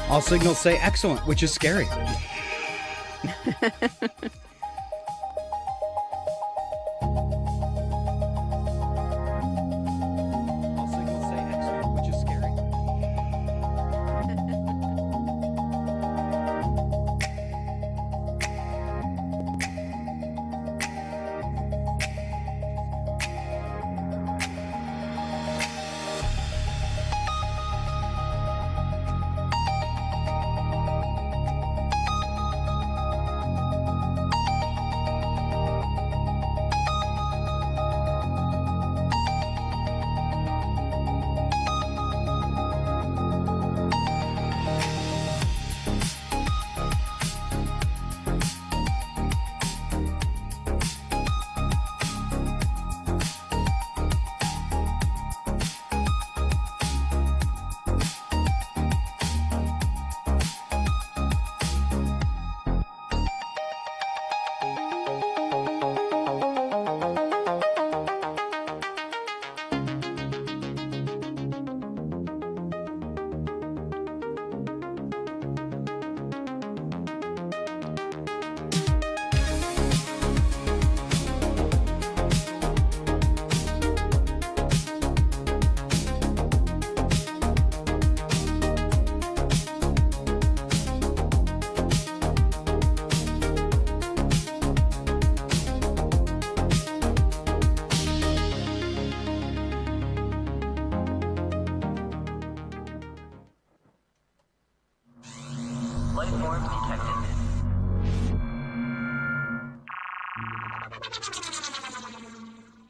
All signals say excellent, which is scary.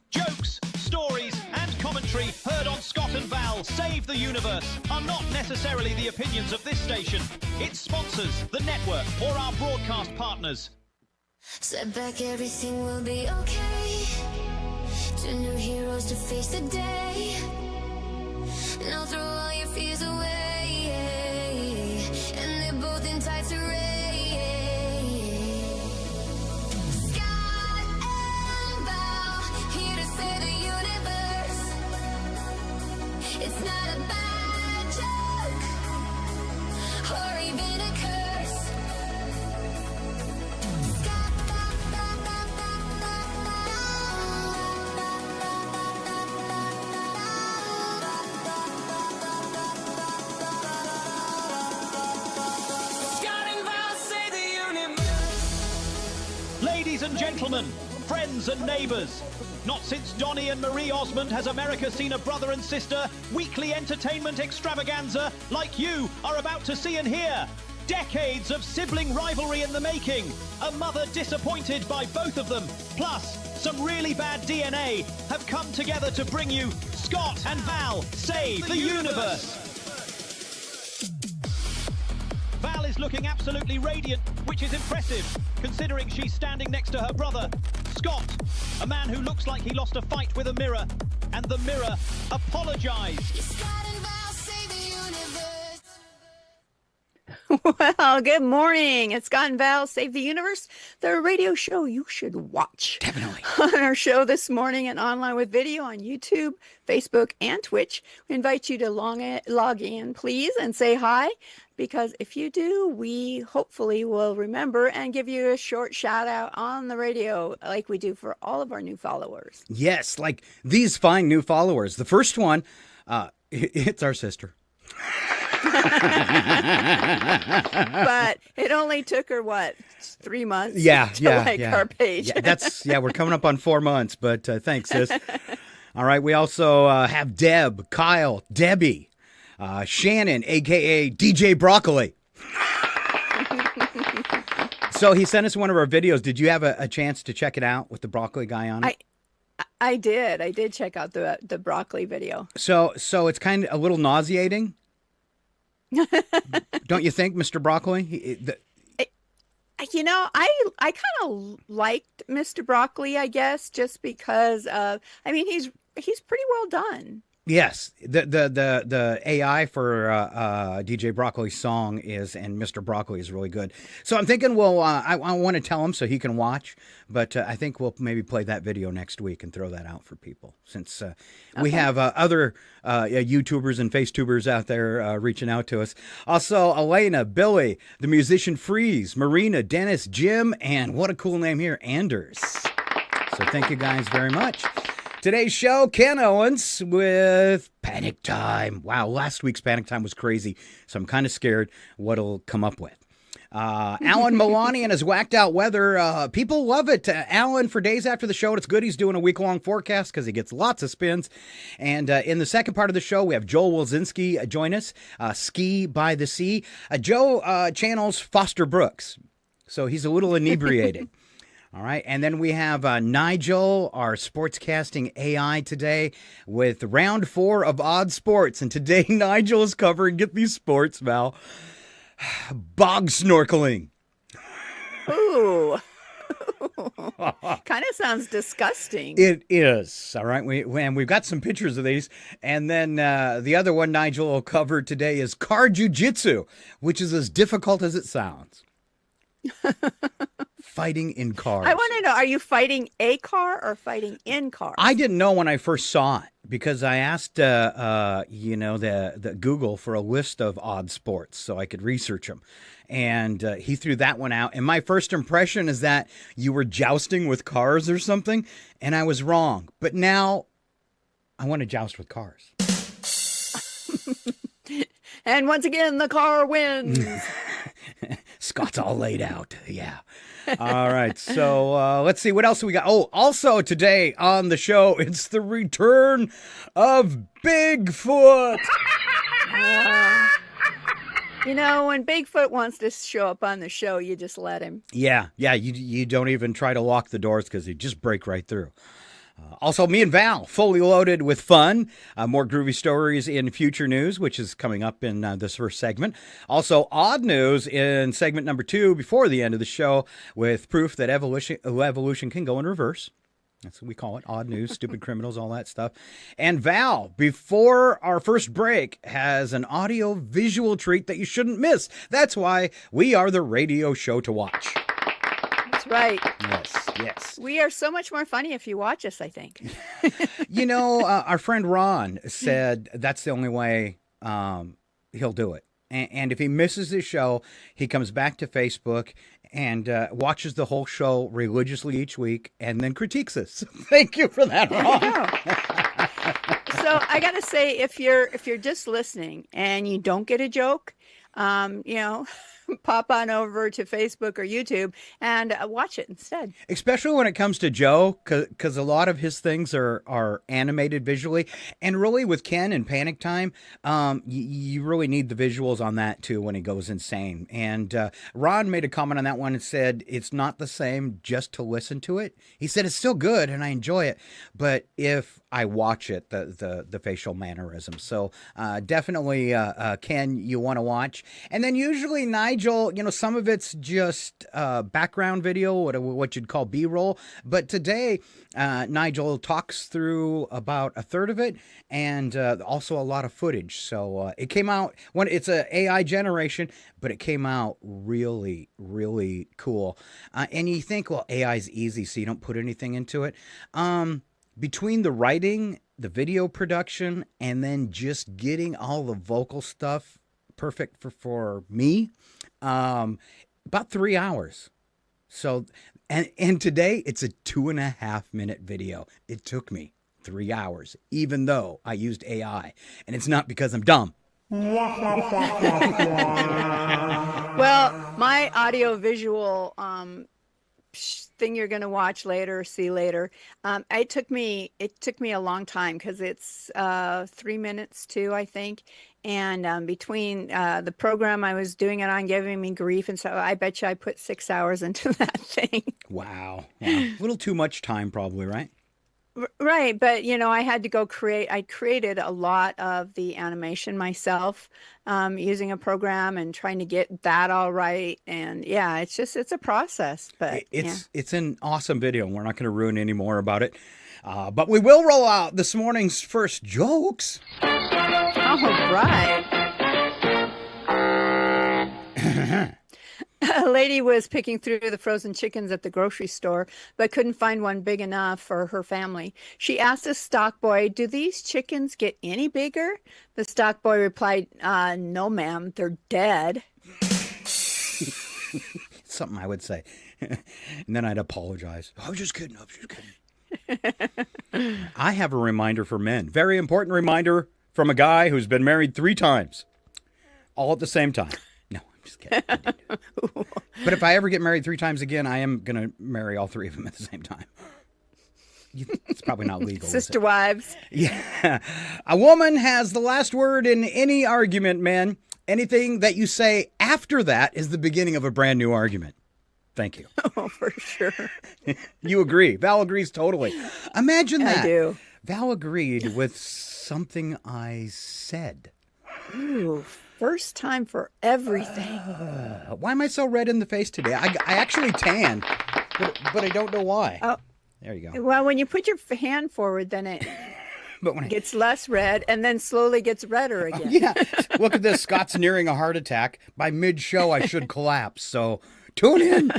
Jokes, stories, and commentary heard on Scott and Val Save the Universe are not necessarily the opinions of this station, its sponsors, the network, or our broadcast partners. Step back, everything will be okay. Two new heroes to face the day. Now throw all your fears away. And they're both in tights array. Scott and Val, here to save the universe. It's not a bad joke, or even a curse. Ladies and gentlemen, friends and neighbours, not since Donny and Marie Osmond has America seen a brother and sister weekly entertainment extravaganza like you are about to see and hear. Decades of sibling rivalry in the making, a mother disappointed by both of them, plus some really bad DNA have come together to bring you Scott and Val Save the Universe. Val is looking absolutely radiant, which is impressive, considering she's standing next to her brother, Scott, a man who looks like he lost a fight with a mirror, and the mirror apologised. Scott and Val save the universe. Well, good morning. It's Scott and Val Save the Universe, the radio show you should watch. Definitely. On our show this morning and online with video on YouTube, Facebook, and Twitch, we invite you to log in, please, and say hi, because if you do, we hopefully will remember and give you a short shout out on the radio like we do for all of our new followers. Yes, like these fine new followers. The first one, it's our sister. But it only took her, 3 months to like our page. Yeah, we're coming up on 4 months, but thanks, sis. All right, we also have Deb, Kyle, Debbie, Shannon, a.k.a. DJ Broccoli. So he sent us one of our videos. Did you have a chance to check it out with the broccoli guy on it? I did check out the broccoli video. So it's kind of a little nauseating. Don't you think, Mr. Broccoli? You know, I kind of liked Mr. Broccoli, I guess, just because he's pretty well done. Yes, the AI for DJ Broccoli's song is, and Mr. Broccoli is really good. So I'm thinking, well, I want to tell him so he can watch, but I think we'll maybe play that video next week and throw that out for people, since we have other YouTubers and Facetubers out there reaching out to us. Also, Elena, Billy, the musician Freeze, Marina, Dennis, Jim, and what a cool name here, Anders. So thank you guys very much. Today's show, Ken Owens with Panic Time. Wow, last week's Panic Time was crazy, so I'm kind of scared what he'll come up with. Alan Milani and his whacked out weather. People love it. Alan, for days after the show, it's good he's doing a week-long forecast because he gets lots of spins. And in the second part of the show, we have Joel Wilzinski join us, Ski by the Sea. Joe channels Foster Brooks, so he's a little inebriated. All right, and then we have Nigel, our sportscasting AI today, with round 4 of Odd Sports. And today, Nigel is covering, get these sports, Val, bog snorkeling. Ooh. Kind of sounds disgusting. It is. All right, and we've got some pictures of these. And then the other one Nigel will cover today is car jiu-jitsu, which is as difficult as it sounds. Fighting in cars. I want to know, are you fighting a car or fighting in cars? I didn't know when I first saw it because I asked, the Google for a list of odd sports so I could research them. And he threw that one out. And my first impression is that you were jousting with cars or something. And I was wrong. But now I want to joust with cars. And once again, the car wins. Scott's all laid out. Yeah. All right. So let's see. What else we got? Oh, also today on the show, it's the return of Bigfoot. When Bigfoot wants to show up on the show, you just let him. Yeah. You don't even try to lock the doors because he'd just break right through. Also, me and Val, fully loaded with fun. More groovy stories in future news, which is coming up in this first segment. Also, odd news in segment number 2 before the end of the show with proof that evolution can go in reverse. That's what we call it. Odd news, stupid criminals, all that stuff. And Val, before our first break, has an audio-visual treat that you shouldn't miss. That's why we are the radio show to watch. That's right. Yes. We are so much more funny if you watch us, I think. Our friend Ron said that's the only way he'll do it. And if he misses his show, he comes back to Facebook and watches the whole show religiously each week and then critiques us. Thank you for that, Ron. So I got to say, if you're just listening and you don't get a joke, pop on over to Facebook or YouTube and watch it instead. Especially when it comes to Joe, because a lot of his things are animated visually. And really with Ken and Panic Time, you really need the visuals on that too when he goes insane. And Ron made a comment on that one and said, it's not the same just to listen to it. He said, it's still good and I enjoy it. But if I watch it, the facial mannerisms. So definitely, Ken, you want to watch. And then usually Nigel, some of it's just background video, what you'd call B-roll. But today, Nigel talks through about a third of it and also a lot of footage. So it came out, it's an AI generation, but it came out really, really cool. And you think, well, AI is easy, so you don't put anything into it. Between the writing, the video production, and then just getting all the vocal stuff perfect for me, about 3 hours. So, and today it's a 2.5-minute video. It took me 3 hours, even though I used AI, and it's not because I'm dumb. Well, my audio visual thing you're going to watch later, see later. It took me a long time because it's 3 minutes too, I think. And between the program I was doing it on giving me grief, and so I bet you I put 6 hours into that thing. Wow. A little too much time, probably, right? Right, but I had to I created a lot of the animation myself, using a program and trying to get that all right. And yeah, it's a process, but yeah. It's an awesome video, and we're not going to ruin any more about it. But we will roll out this morning's first jokes. All right. A lady was picking through the frozen chickens at the grocery store, but couldn't find one big enough for her family. She asked the stock boy, "Do these chickens get any bigger?" The stock boy replied, "No, ma'am, they're dead." Something I would say. And then I'd apologize. I was just kidding. I have a reminder for men. Very important reminder from a guy who's been married 3 times. All at the same time. No, I'm just kidding. But if I ever get married 3 times again, I am going to marry all 3 of them at the same time. It's probably not legal. Sister wives. Yeah. A woman has the last word in any argument, man. Anything that you say after that is the beginning of a brand new argument. Thank you. Oh, for sure. You agree. Val agrees totally. Imagine that. I do. Val agreed with something I said. Ooh, first time for everything. Why am I so red in the face today? I actually tanned, but I don't know why. Oh, there you go. Well, when you put your hand forward, then it But when gets less red and then slowly gets redder again. Yeah. Look at this. Scott's nearing a heart attack. By mid-show, I should collapse. So tune in.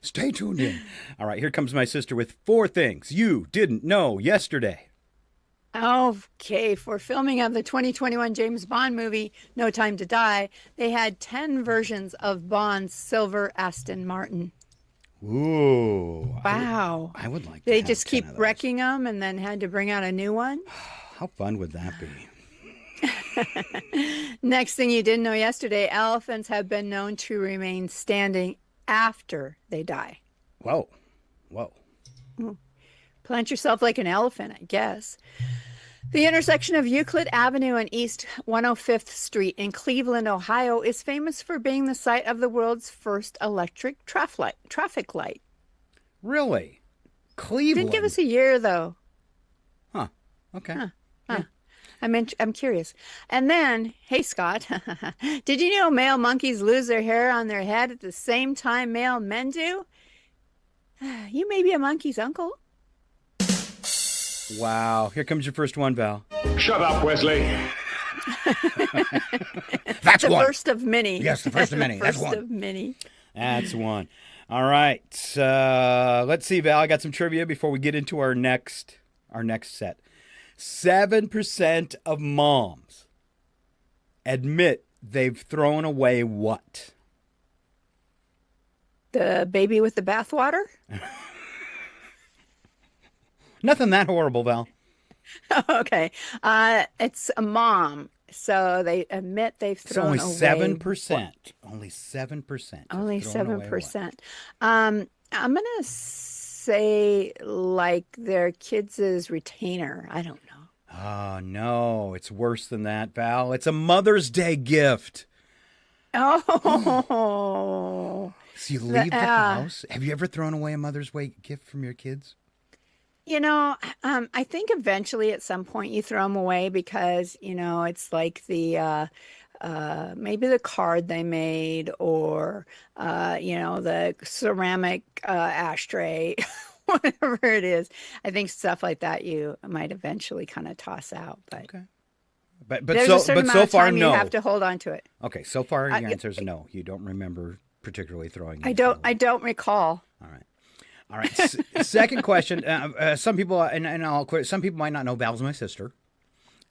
Stay tuned in. All right, here comes my sister with 4 things you didn't know yesterday. Okay, for filming of the 2021 James Bond movie, No Time to Die, they had 10 versions of Bond's silver Aston Martin. Ooh. Wow. I would like to They have just 10 keep of those. wrecking them and then had to bring out a new one. How fun would that be? Next thing you didn't know yesterday, elephants have been known to remain standing after they die. Whoa. Whoa. Plant yourself like an elephant, I guess. The intersection of Euclid Avenue and East 105th Street in Cleveland, Ohio, is famous for being the site of the world's first electric traffic light. Really? Cleveland? Didn't give us a year, though. Huh. Okay. I'm curious. And then, hey, Scott, did you know male monkeys lose their hair on their head at the same time male men do? You may be a monkey's uncle. Wow. Here comes your first one, Val. Shut up, Wesley. That's The one. first of many. Yes, the first of many. That's First one. of many. That's one. All right. Let's see, Val. I got some trivia before we get into our next set. 7% of moms admit they've thrown away what? The baby with the bathwater? Nothing that horrible, Val. Okay. It's a mom. So they admit they've It's thrown only away 7%. Only 7%. Only have thrown away 7%. I'm going to say like their kids' retainer. I don't know. Oh, no. It's worse than that, Val. It's a Mother's Day gift. Oh. So you leave the house. Have you ever thrown away a Mother's Day gift from your kids? I think eventually at some point you throw them away because, it's like the maybe the card they made or, the ceramic ashtray, whatever it is. I think stuff like that you might eventually kind of toss out. But Okay. But there's a certain amount so of far, time no. you have to hold on to it. Okay, so far your answer is no. You don't remember particularly throwing it I don't recall. All right. All right. Second question. Some people, and I'll quit. Some people might not know Val's my sister,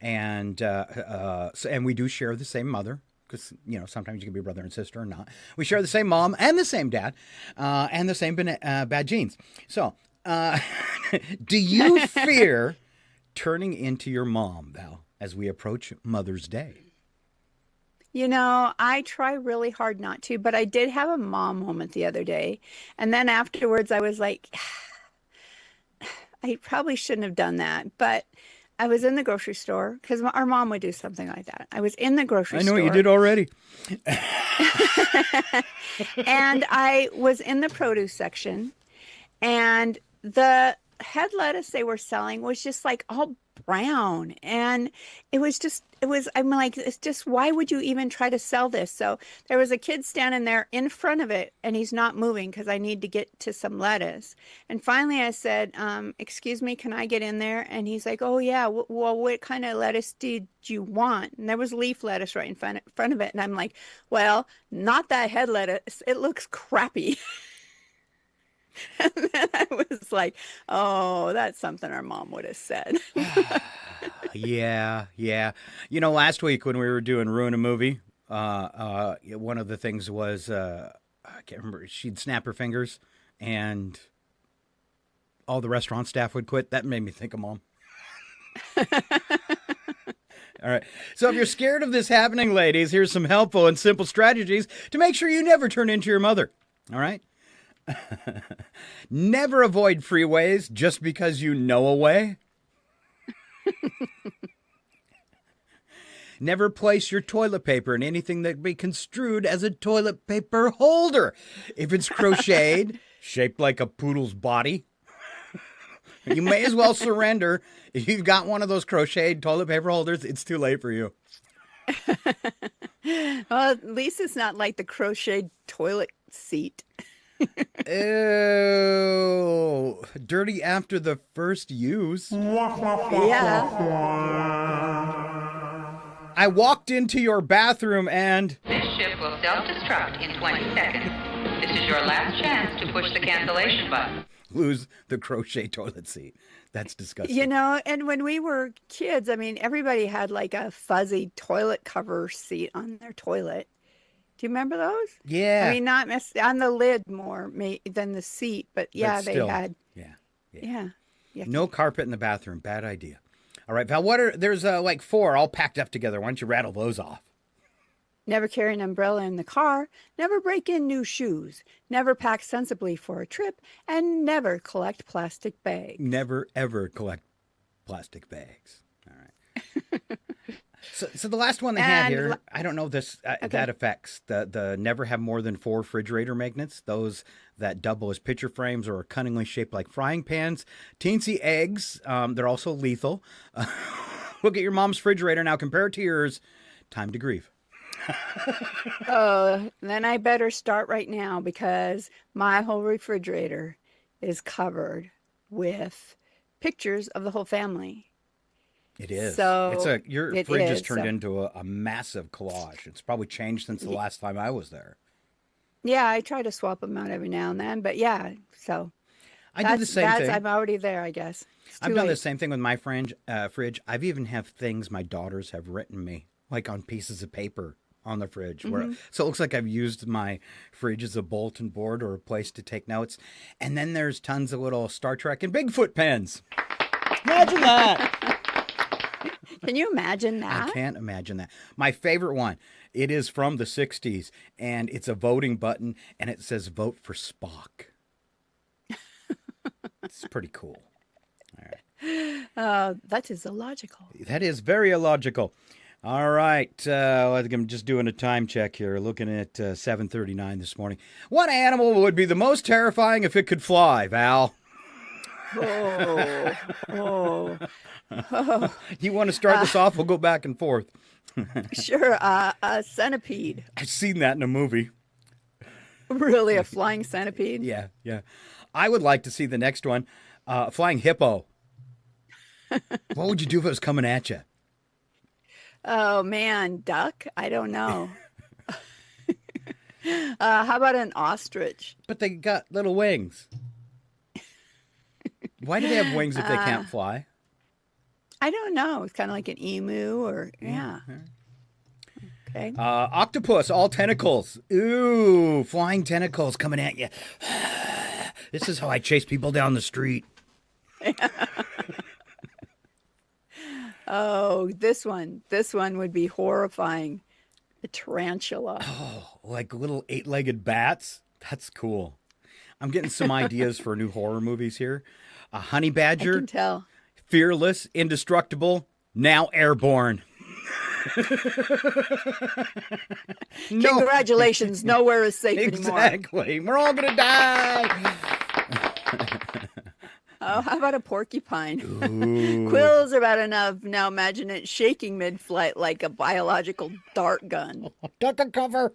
and we do share the same mother because sometimes you can be brother and sister or not. We share the same mom and the same dad, and the same bad genes. So, do you fear turning into your mom, Val, as we approach Mother's Day? I try really hard not to, but I did have a mom moment the other day. And then afterwards, I was like, I probably shouldn't have done that. But I was in the grocery store because our mom would do something like that. I was in the grocery store. I know what you did already. And I was in the produce section. And the head lettuce they were selling was just like all brown, and I'm like, it's just, why would you even try to sell this? So there was a kid standing there in front of it, and he's not moving because I need to get to some lettuce. And finally I said, excuse me, can I get in there? And he's like, oh yeah, well, what kind of lettuce did you want? And there was leaf lettuce right in front of it, and I'm like, well, not that head lettuce, it looks crappy. And then I was like, oh, that's something our mom would have said. Yeah, yeah. You know, last week when we were doing Ruin a Movie, one of the things was, I can't remember, she'd snap her fingers and all the restaurant staff would quit. That made me think of Mom. All right. So if you're scared of this happening, ladies, here's some helpful and simple strategies to make sure you never turn into your mother. All right? Never avoid freeways just because you know a way. Never place your toilet paper in anything that be construed as a toilet paper holder. If it's crocheted, shaped like a poodle's body, you may as well surrender. If you've got one of those crocheted toilet paper holders, it's too late for you. Well, at least it's not like the crocheted toilet seat. Ew. Dirty after the first use. Yeah. I walked into your bathroom and... This ship will self-destruct in 20 seconds. This is your last chance to push the cancellation button. Lose the crochet toilet seat. That's disgusting. You know, and when we were kids, I mean, everybody had like a fuzzy toilet cover seat on their toilet. Do you remember those? Yeah. I mean, not on the lid more than the seat, but yeah, But they still, had. Yeah. Yeah. No carpet in the bathroom. Bad idea. All right, Val, there's like 4 all packed up together. Why don't you rattle those off? Never carry an umbrella in the car, never break in new shoes, never pack sensibly for a trip, and never collect plastic bags. Never, ever collect plastic bags. All right. So the last one they had here, I don't know if this that affects the never have more than 4 refrigerator magnets. Those that double as picture frames or are cunningly shaped like frying pans. Teensy eggs, they're also lethal. Look at your mom's refrigerator now, compare it to yours. Time to grieve. Oh, then I better start right now because my whole refrigerator is covered with pictures of the whole family. It is. So your fridge has turned into a massive collage. It's probably changed since the last time I was there. Yeah, I try to swap them out every now and then, but yeah, so I do the same thing. I'm already there, I guess. I've done the same thing with my fridge. I've even have things my daughters have written me, like on pieces of paper on the fridge. So it looks like I've used my fridge as a bulletin board or a place to take notes. And then there's tons of little Star Trek and Bigfoot pens. Imagine that. Can you imagine that? I can't imagine that. My favorite one, it is from the 60s, and it's a voting button, and it says vote for Spock. It's pretty cool. All right. That is illogical. That is very illogical. All right. I'm just doing a time check here, looking at 7:39 this morning. What animal would be the most terrifying if it could fly, Val? Oh. You want to start this off? We'll go back and forth. Sure. A centipede. I've seen that in a movie. Really, a flying centipede? Yeah. I would like to see the next one. Flying hippo. What would you do if it was coming at you? Oh, man. Duck? I don't know. How about an ostrich? But they got little wings. Why do they have wings if they can't fly? I don't know. It's kind of like an emu or, yeah. Okay. Octopus, all tentacles. Ooh, flying tentacles coming at you. This is how I chase people down the street. Oh, this one would be horrifying. A tarantula. Oh, like little 8-legged bats? That's cool. I'm getting some ideas for new horror movies here. A honey badger. I can tell. Fearless, indestructible, now airborne. Congratulations, nowhere is safe anymore. Exactly. We're all going to die. Oh, how about a porcupine? Quills are bad enough. Now imagine it shaking mid-flight like a biological dart gun. Duck a cover.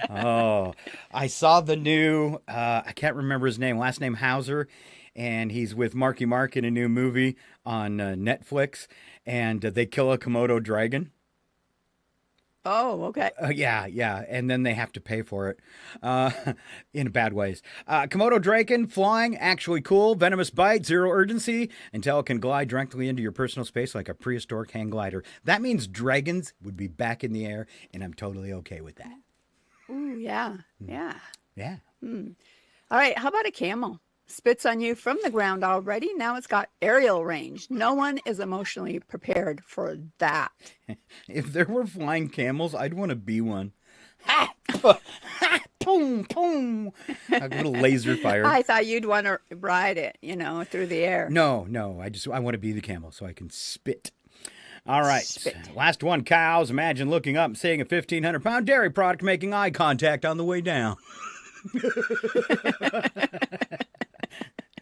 Oh, I saw the new, I can't remember his name, last name Hauser, and he's with Marky Mark in a new movie on Netflix, and they kill a Komodo dragon. Oh, okay. Yeah, and then they have to pay for it in bad ways. Komodo dragon, flying, actually cool, venomous bite, zero urgency, until it can glide directly into your personal space like a prehistoric hang glider. That means dragons would be back in the air, and I'm totally okay with that. Ooh, yeah. Yeah. Yeah. All right, how about a camel? Spits on you from the ground already. Now it's got aerial range. No one is emotionally prepared for that. If there were flying camels, I'd want to be one. Ha! Ha! Boom! Boom! A little laser fire. I thought you'd want to ride it, through the air. No. I want to be the camel so I can spit. All right. Spit. Last one, cows. Imagine looking up and seeing a 1,500-pound dairy product making eye contact on the way down.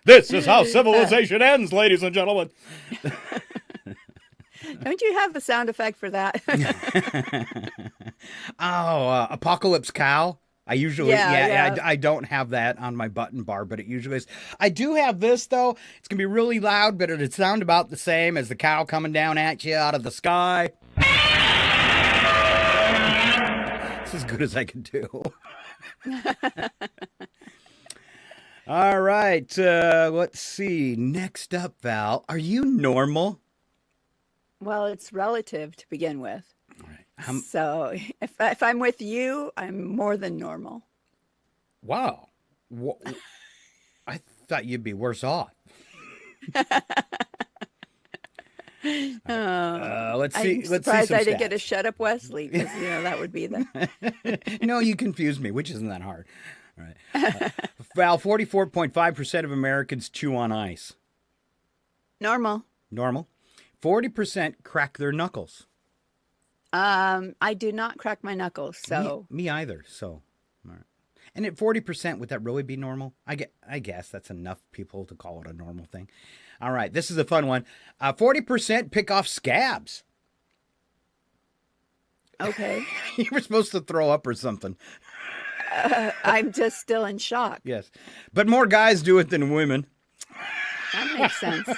This is how civilization ends, ladies and gentlemen. Don't you have a sound effect for that? Apocalypse cow. I usually, Yeah. I don't have that on my button bar, but it usually is. I do have this, though. It's going to be really loud, but it'll sound about the same as the cow coming down at you out of the sky. It's as good as I can do. All right, let's see. Next up, Val, are you normal? Well, it's relative to begin with. All right. So if I'm with you, I'm more than normal. Wow. I thought you'd be worse off. Let's see. I'm Let's see surprised some I didn't get a stats. shut up Wesley, because that would be the No, you confused me, which isn't that hard. All right. Val, 44.5% of Americans chew on ice. normal. Normal. 40% crack their knuckles. I do not crack my knuckles, so Me either. So, all right. And at 40%, would that really be normal? I guess that's enough people to call it a normal thing. All right, this is a fun one. 40% pick off scabs. okay. You were supposed to throw up or something. I'm just still in shock. Yes. But more guys do it than women. That makes sense.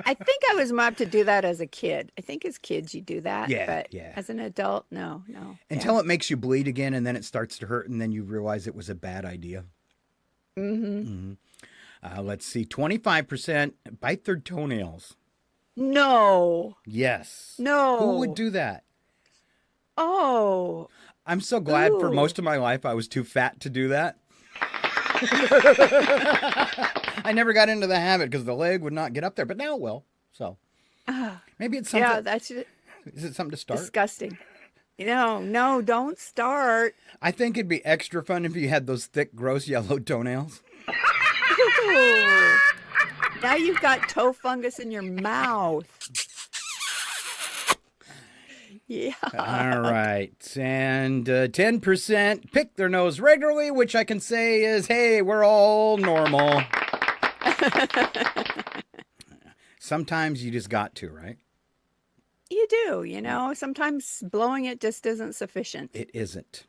I think I was more apt to do that as a kid. I think as kids you do that. Yeah, But yeah. as an adult, no. Until it makes you bleed again, and then it starts to hurt, and then you realize it was a bad idea. Mm-hmm. Let's see. 25% bite their toenails. No. Yes. No. Who would do that? Oh. I'm so glad for Ooh. most of my life I was too fat to do that. I never got into the habit because the leg would not get up there, but now it will. So maybe it's something. Yeah, that's Is it something to start? disgusting. No, don't start. I think it'd be extra fun if you had those thick, gross yellow toenails. Ooh. Now you've got toe fungus in your mouth. Yeah. All right. And 10% pick their nose regularly, which I can say is, hey, we're all normal. Sometimes you just got to, right? You do, sometimes blowing it just isn't sufficient. It isn't.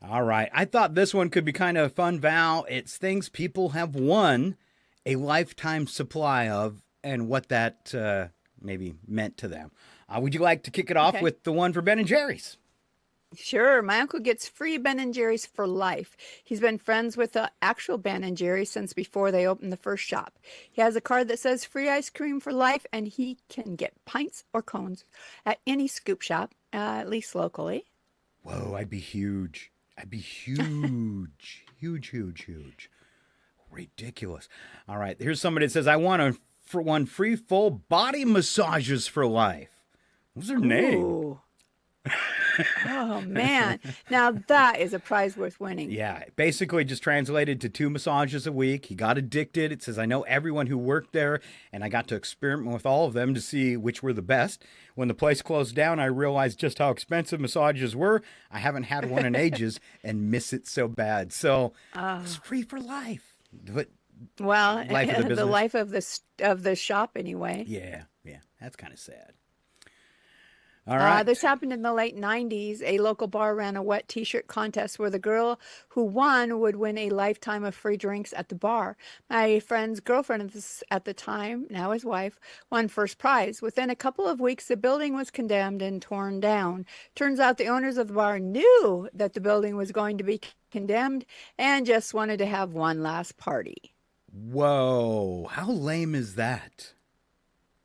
All right. I thought this one could be kind of fun, Val. It's things people have won a lifetime supply of and what that maybe meant to them. Would you like to kick it off Okay. with the one for Ben and Jerry's? Sure, my uncle gets free Ben and Jerry's for life. He's been friends with the actual Ben and Jerry's since before they opened the first shop. He has a card that says free ice cream for life, and he can get pints or cones at any scoop shop, at least locally. Whoa, I'd be huge. I'd be huge. Huge. Ridiculous. All right, here's somebody that says, I want one free full body massages for life. What's their name? Ooh. Oh, man. Now that is a prize worth winning. Yeah, basically just translated to 2 massages a week. He got addicted. It says, I know everyone who worked there, and I got to experiment with all of them to see which were the best. When the place closed down, I realized just how expensive massages were. I haven't had one in ages and miss it so bad. So it's free for life. But Well, life of the the business. life of the shop anyway. Yeah, that's kind of sad. All right. This happened in the late 90s. A local bar ran a wet t-shirt contest where the girl who won would win a lifetime of free drinks at the bar. My friend's girlfriend at the time, now his wife, won first prize. Within a couple of weeks, the building was condemned and torn down. Turns out the owners of the bar knew that the building was going to be condemned and just wanted to have one last party. Whoa, how lame is that?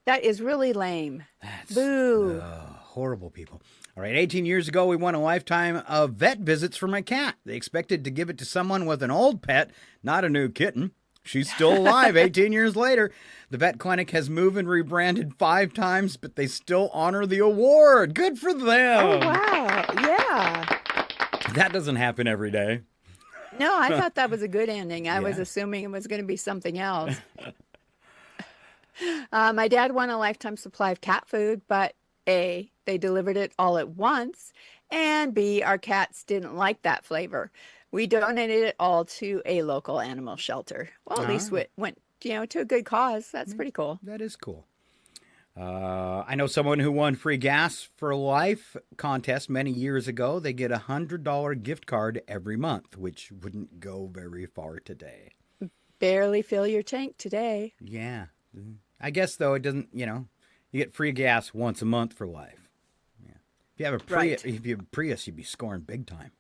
That is really lame. That's Boo. horrible people. All right, 18 years ago, we won a lifetime of vet visits for my cat. They expected to give it to someone with an old pet, not a new kitten. She's still alive 18 years later. The vet clinic has moved and rebranded 5 times, but they still honor the award. Good for them. Oh, wow. Yeah. That doesn't happen every day. No, I thought that was a good ending. I was Yeah. assuming it was going to be something else. My dad won a lifetime supply of cat food, but A, they delivered it all at once, and B, our cats didn't like that flavor. We donated it all to a local animal shelter. Well, at least it went, to a good cause. That's pretty cool. That is cool. I know someone who won free gas for life contest many years ago. They get a $100 gift card every month, which wouldn't go very far today. Barely fill your tank today. Yeah. I guess, though, it doesn't, you get free gas once a month for life. Yeah. If you have a Prius, Right. if you have a Prius, you'd be scoring big time.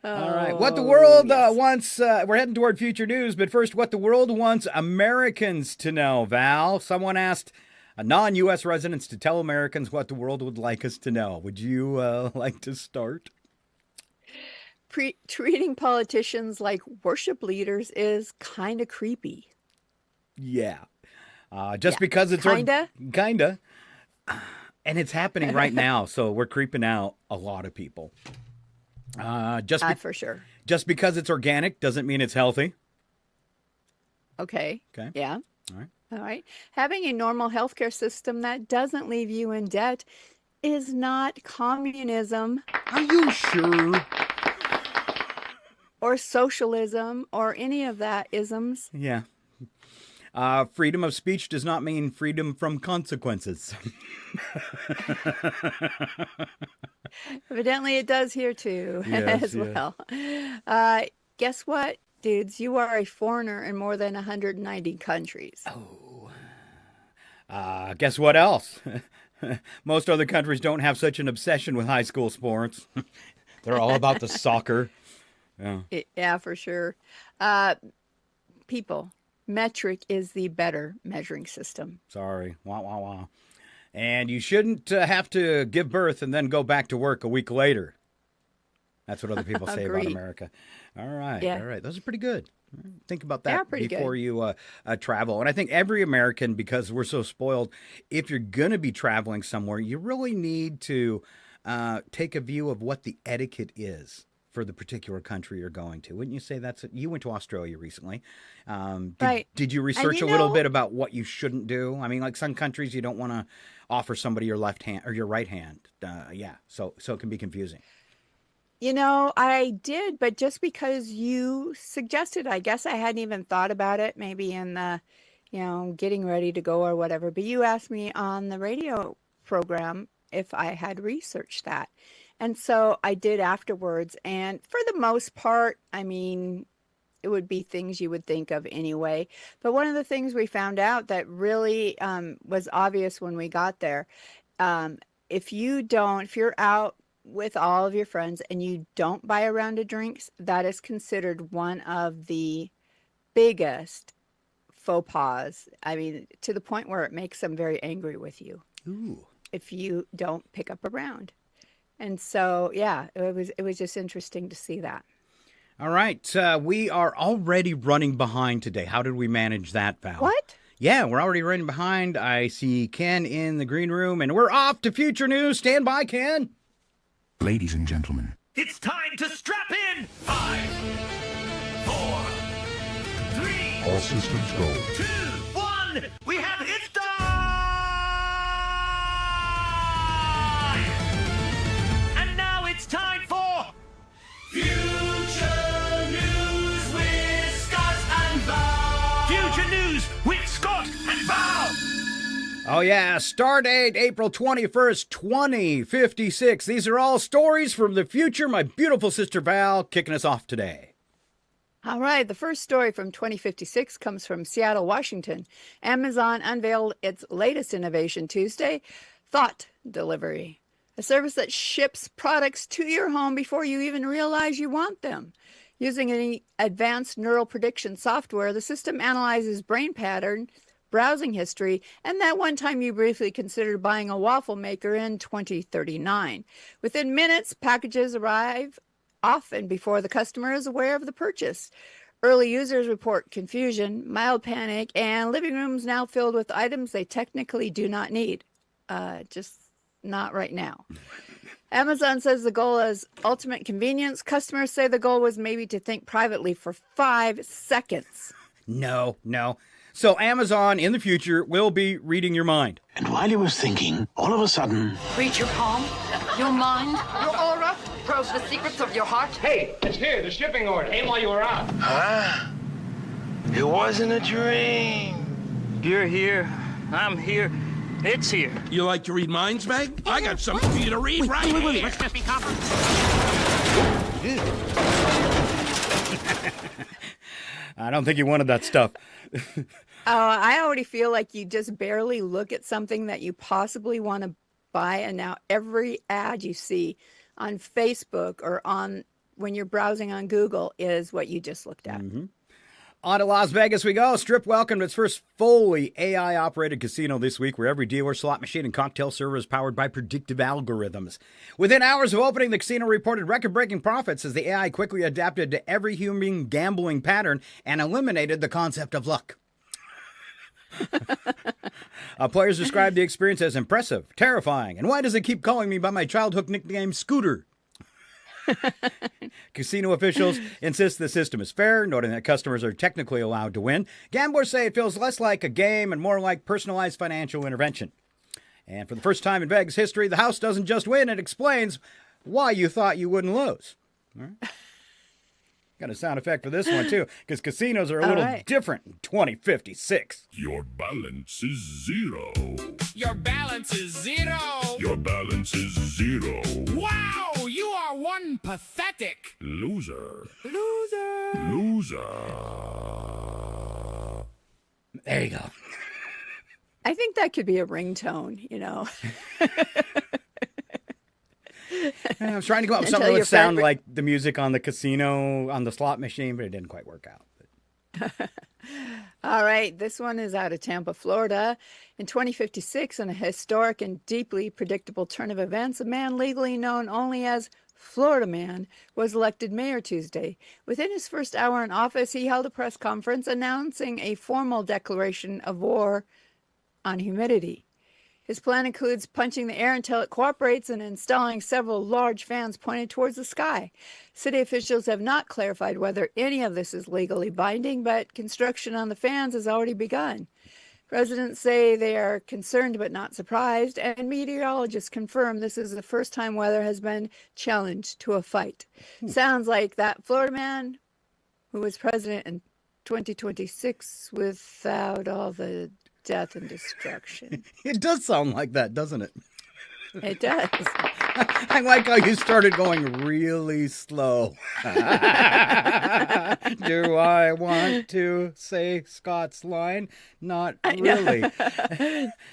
All right. What the world wants, we're heading toward future news, but first, what the world wants Americans to know, Val. Someone asked non-U.S. residents to tell Americans what the world would like us to know. Would you like to start? Treating politicians like worship leaders is kind of creepy. Yeah. Just because it's... Kinda? Kinda. And it's happening right now, so we're creeping out a lot of people. For sure. Just because it's organic doesn't mean it's healthy. Okay. Okay. Yeah. All right. All right. Having a normal healthcare system that doesn't leave you in debt is not communism Are you sure? or socialism or any of that isms. Yeah. Freedom of speech does not mean freedom from consequences. Evidently, it does here too, Yes, as yes. well. Guess what, dudes? You are a foreigner in more than 190 countries. Guess what else? Most other countries don't have such an obsession with high school sports. They're all about the soccer. Yeah. Yeah, for sure. People, metric is the better measuring system. Sorry. Wah, wah, wah. And you shouldn't have to give birth and then go back to work a week later. That's what other people say about Agreed. America. All right. Yeah. All right. Those are pretty good. Think about They are that pretty before good. you travel. And I think every American, because we're so spoiled, if you're going to be traveling somewhere, you really need to take a view of what the etiquette is for the particular country you're going to. Wouldn't you say that's it? You went to Australia recently. Right. Did you research a little bit about what you shouldn't do? I mean, like some countries, you don't want to offer somebody your left hand or your right hand. So it can be confusing. I did, but just because you suggested, I guess I hadn't even thought about it, maybe in the, getting ready to go or whatever. But you asked me on the radio program if I had researched that. And so I did afterwards. And for the most part, I mean, it would be things you would think of anyway. But one of the things we found out that really was obvious when we got there, if you're out with all of your friends and you don't buy a round of drinks, that is considered one of the biggest faux pas. I mean, to the point where it makes them very angry with you Ooh. if you don't pick up a round. And so, yeah, it was just interesting to see that. All right. We are already running behind today. How did we manage that, Val? What? Yeah, we're already running behind. I see Ken in the green room, and we're off to future news. Stand by, Ken. Ladies and gentlemen, It's time to strap in! 5, 4, 3, all systems go. 2, 1, we have hit time! And now it's time for Future News! yeah, star date April 21st, 2056. These are all stories from the future. My beautiful sister Val kicking us off today. All right, the first story from 2056 comes from Seattle, Washington. Amazon unveiled its latest innovation Tuesday, Thought Delivery, a service that ships products to your home before you even realize you want them. Using an advanced neural prediction software, the system analyzes brain patterns, browsing history, and that one time you briefly considered buying a waffle maker in 2039. Within minutes, packages arrive often before the customer is aware of the purchase. Early users report confusion, mild panic, and living rooms now filled with items they technically do not need. Just not right now. Amazon says the goal is ultimate convenience. Customers say the goal was maybe to think privately for 5 seconds. No. So Amazon in the future will be reading your mind. And while he was thinking, all of a sudden... Read your palm, your mind, your aura, probes the secrets of your heart. Hey, it's here, the shipping order. Came while you were out. Huh? It wasn't a dream. You're here. I'm here. It's here. You like to read minds, Meg? I got something for you to read right here. Let's just be copper. I don't think you wanted that stuff. I already feel like you just barely look at something that you possibly want to buy, and now every ad you see on Facebook or on when you're browsing on Google is what you just looked at. Mm-hmm. On to Las Vegas we go. Strip welcomed its first fully AI-operated casino this week, where every dealer, slot machine, and cocktail server is powered by predictive algorithms. Within hours of opening, the casino reported record-breaking profits as the AI quickly adapted to every human gambling pattern and eliminated the concept of luck. Players described the experience as impressive, terrifying, and why does it keep calling me by my childhood nickname, Scooter? Casino officials insist the system is fair, noting that customers are technically allowed to win. Gamblers say it feels less like a game and more like personalized financial intervention. And for the first time in Vegas history, the house doesn't just win, it explains why you thought you wouldn't lose. All right. Got a sound effect for this one, too, because casinos are a little different in 2056. Your balance is zero. Your balance is zero. Your balance is zero. Wow, you are one pathetic Loser. loser. Loser. There you go. I think that could be a ringtone, you know. I was trying to go up with something that would sound like the music on the casino, on the slot machine, but it didn't quite work out. All right, this one is out of Tampa, Florida. In 2056, in a historic and deeply predictable turn of events, a man legally known only as Florida Man was elected mayor Tuesday. Within his first hour in office, he held a press conference announcing a formal declaration of war on humidity. His plan includes punching the air until it cooperates and installing several large fans pointed towards the sky. City officials have not clarified whether any of this is legally binding, but construction on the fans has already begun. Residents say they are concerned but not surprised, and meteorologists confirm this is the first time weather has been challenged to a fight. Sounds like that Florida man who was president in 2026 without all the death and destruction. It does sound like that, doesn't it? It does. I like how you started going really slow. Do I want to say Scott's line? Not really.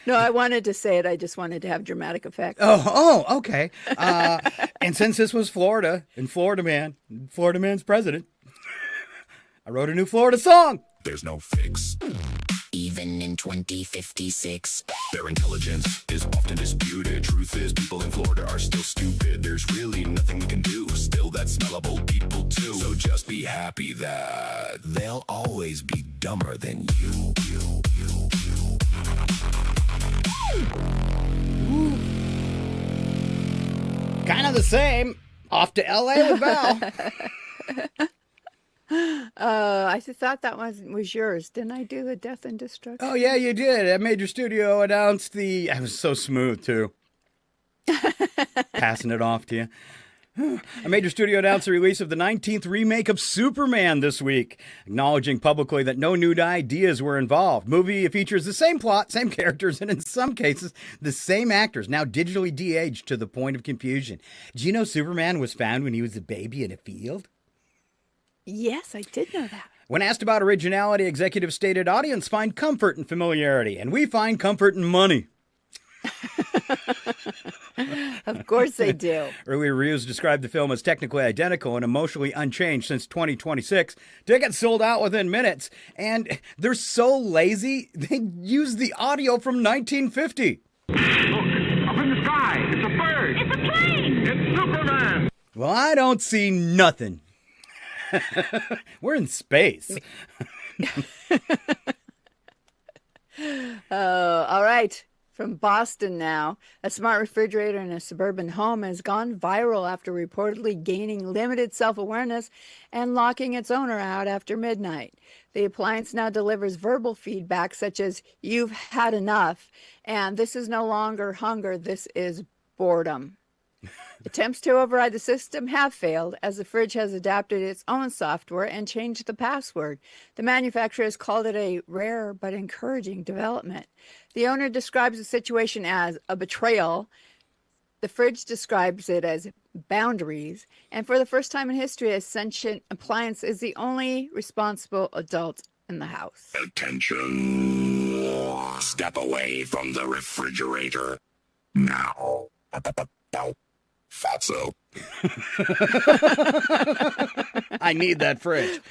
No, I wanted to say it. I just wanted to have dramatic effect. Oh, okay. And since this was Florida and Florida Man's president, I wrote a new Florida song. There's no fix. Even in 2056. Their intelligence is often disputed. Truth is, people in Florida are still stupid. There's really nothing we can do. Still, that's smellable people too. So just be happy that they'll always be dumber than you. Kind of the same. Off to LA with Val. I thought that one was yours. Didn't I do the death and destruction? Oh, yeah, you did. At Major Studio announced I was so smooth, too. Passing it off to you. A major studio announced the release of the 19th remake of Superman this week, acknowledging publicly that no new ideas were involved. Movie features the same plot, same characters, and in some cases, the same actors, now digitally de-aged to the point of confusion. Do you know Superman was found when he was a baby in a field? Yes, I did know that. When asked about originality, executives stated, audience find comfort in familiarity, and we find comfort in money. Of course they do. Earlier reviews described the film as technically identical and emotionally unchanged since 2026. Tickets sold out within minutes, and they're so lazy, they use the audio from 1950. Look, up in the sky. It's a bird. It's a plane. It's Superman. Well, I don't see nothing. We're in space. All right. From Boston now, a smart refrigerator in a suburban home has gone viral after reportedly gaining limited self-awareness and locking its owner out after midnight. The appliance now delivers verbal feedback such as, "You've had enough," and "This is no longer hunger, this is boredom." Attempts to override the system have failed as the fridge has adapted its own software and changed the password. The manufacturer has called it a rare but encouraging development. The owner describes the situation as a betrayal. The fridge describes it as boundaries. And for the first time in history, a sentient appliance is the only responsible adult in the house. Attention. Step away from the refrigerator. Now. Fatso. I need that fridge.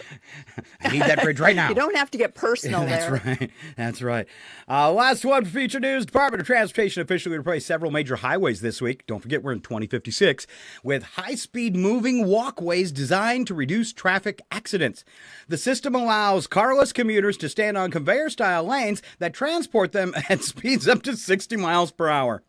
I need that fridge right now. You don't have to get personal That's there. right. That's right. Last one for feature news. Department of Transportation officially replaced several major highways this week. Don't forget we're in 2056 with high-speed moving walkways designed to reduce traffic accidents. The system allows carless commuters to stand on conveyor-style lanes that transport them at speeds up to 60 miles per hour.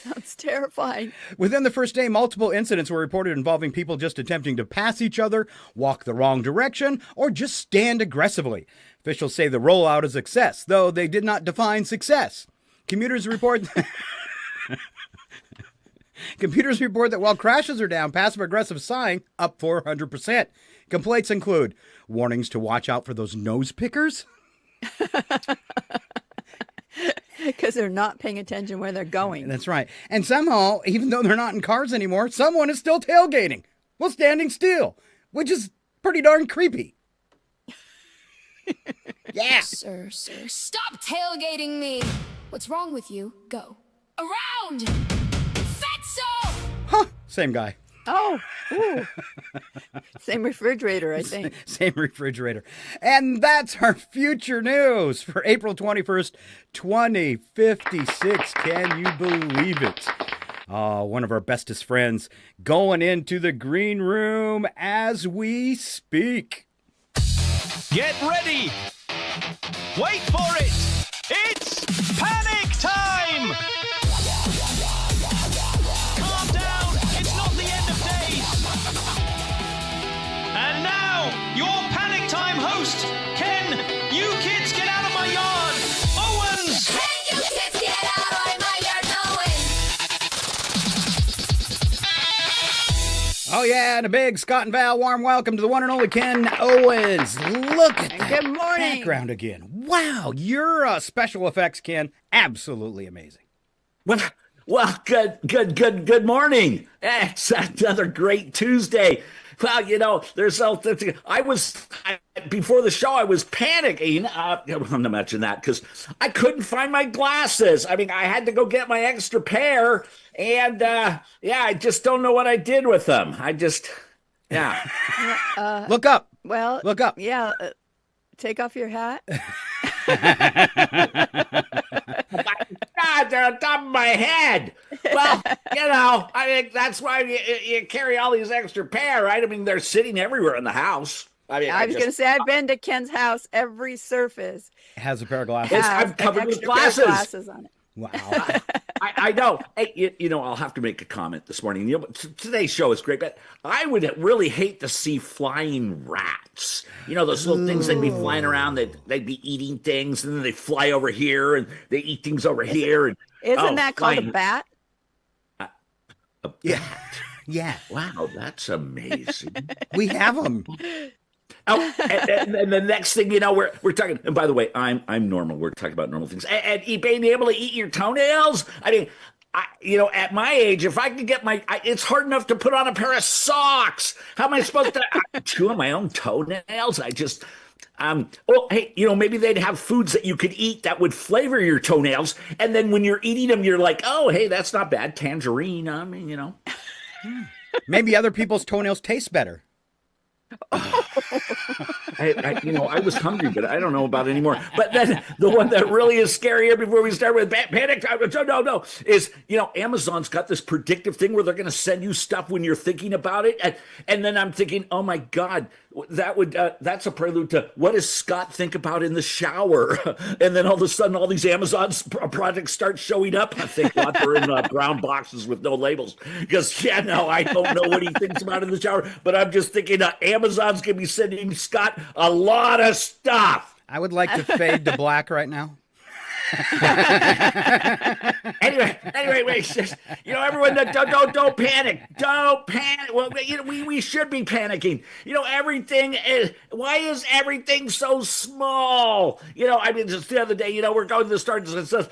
Sounds terrifying. Within the first day, multiple incidents were reported involving people just attempting to pass each other, walk the wrong direction, or just stand aggressively. Officials say the rollout is a success, though they did not define success. Computers report that while crashes are down, passive-aggressive sighing up 400%. Complaints include warnings to watch out for those nose pickers. Because they're not paying attention where they're going. That's right. And somehow, even though they're not in cars anymore, someone is still tailgating while standing still, which is pretty darn creepy. Yeah. Sir, stop tailgating me. What's wrong with you? Go. Around! Fatso! Huh. Same guy. Oh, ooh. Same refrigerator, I think. Same refrigerator. And that's our future news for April 21st, 2056. Can you believe it? One of our bestest friends going into the green room as we speak. Get ready! Wait for it! It's panic time! Calm down! It's not the end of days! And now, your panic time host, Ken, you kids get out of my yard! Owens! Can you kids get out of my yard, Owens? Oh, yeah, and a big Scott and Val warm welcome to the one and only Ken Owens. Look at that Good morning. background again. Wow, your special effects, Ken, absolutely amazing. Well, good morning. It's another great Tuesday. Well, there's before the show, I was panicking. I'm not mentioning that because I couldn't find my glasses. I mean, I had to go get my extra pair, and I just don't know what I did with them. Look up. Well, Look up. Yeah. Take off your hat. God, they're on top of my head. Well, I mean, that's why you carry all these extra pair, right? I mean, they're sitting everywhere in the house. I mean, I was going to say, I've been to Ken's house. Every surface Has a pair of glasses. I'm covered with extra pair of glasses. glasses on it. Wow. I know. Hey, I'll have to make a comment this morning. Today's show is great, but I would really hate to see flying rats. Those little things that'd be flying around, they'd be eating things, and then they fly over here, and they eat things over here. And, Isn't that called a bat? A bat? Yeah. Wow, that's amazing. We have them. Oh, and the next thing you know, we're talking. And by the way, I'm normal. We're talking about normal things. And being able to eat your toenails. I mean, at my age, if I could get it's hard enough to put on a pair of socks. How am I supposed to chew on my own toenails? I just. Oh, hey, maybe they'd have foods that you could eat that would flavor your toenails, and then when you're eating them, you're like, oh, hey, that's not bad, tangerine. I mean, Maybe other people's toenails taste better. I was hungry, but I don't know about it anymore. But then the one that really is scarier before we start with panic time, no, is, Amazon's got this predictive thing where they're going to send you stuff when you're thinking about it. And then I'm thinking, oh my God, that's a prelude to what does Scott think about in the shower? And then all of a sudden, all these Amazon projects start showing up. I think they're in brown boxes with no labels. Because, I don't know what he thinks about in the shower. But I'm just thinking Amazon's going to be sending Scott a lot of stuff. I would like to fade to black right now. anyway, wait, everyone, don't panic. Don't panic. Well, we should be panicking. Why is everything so small? Just the other day, we're going to the stores and stuff.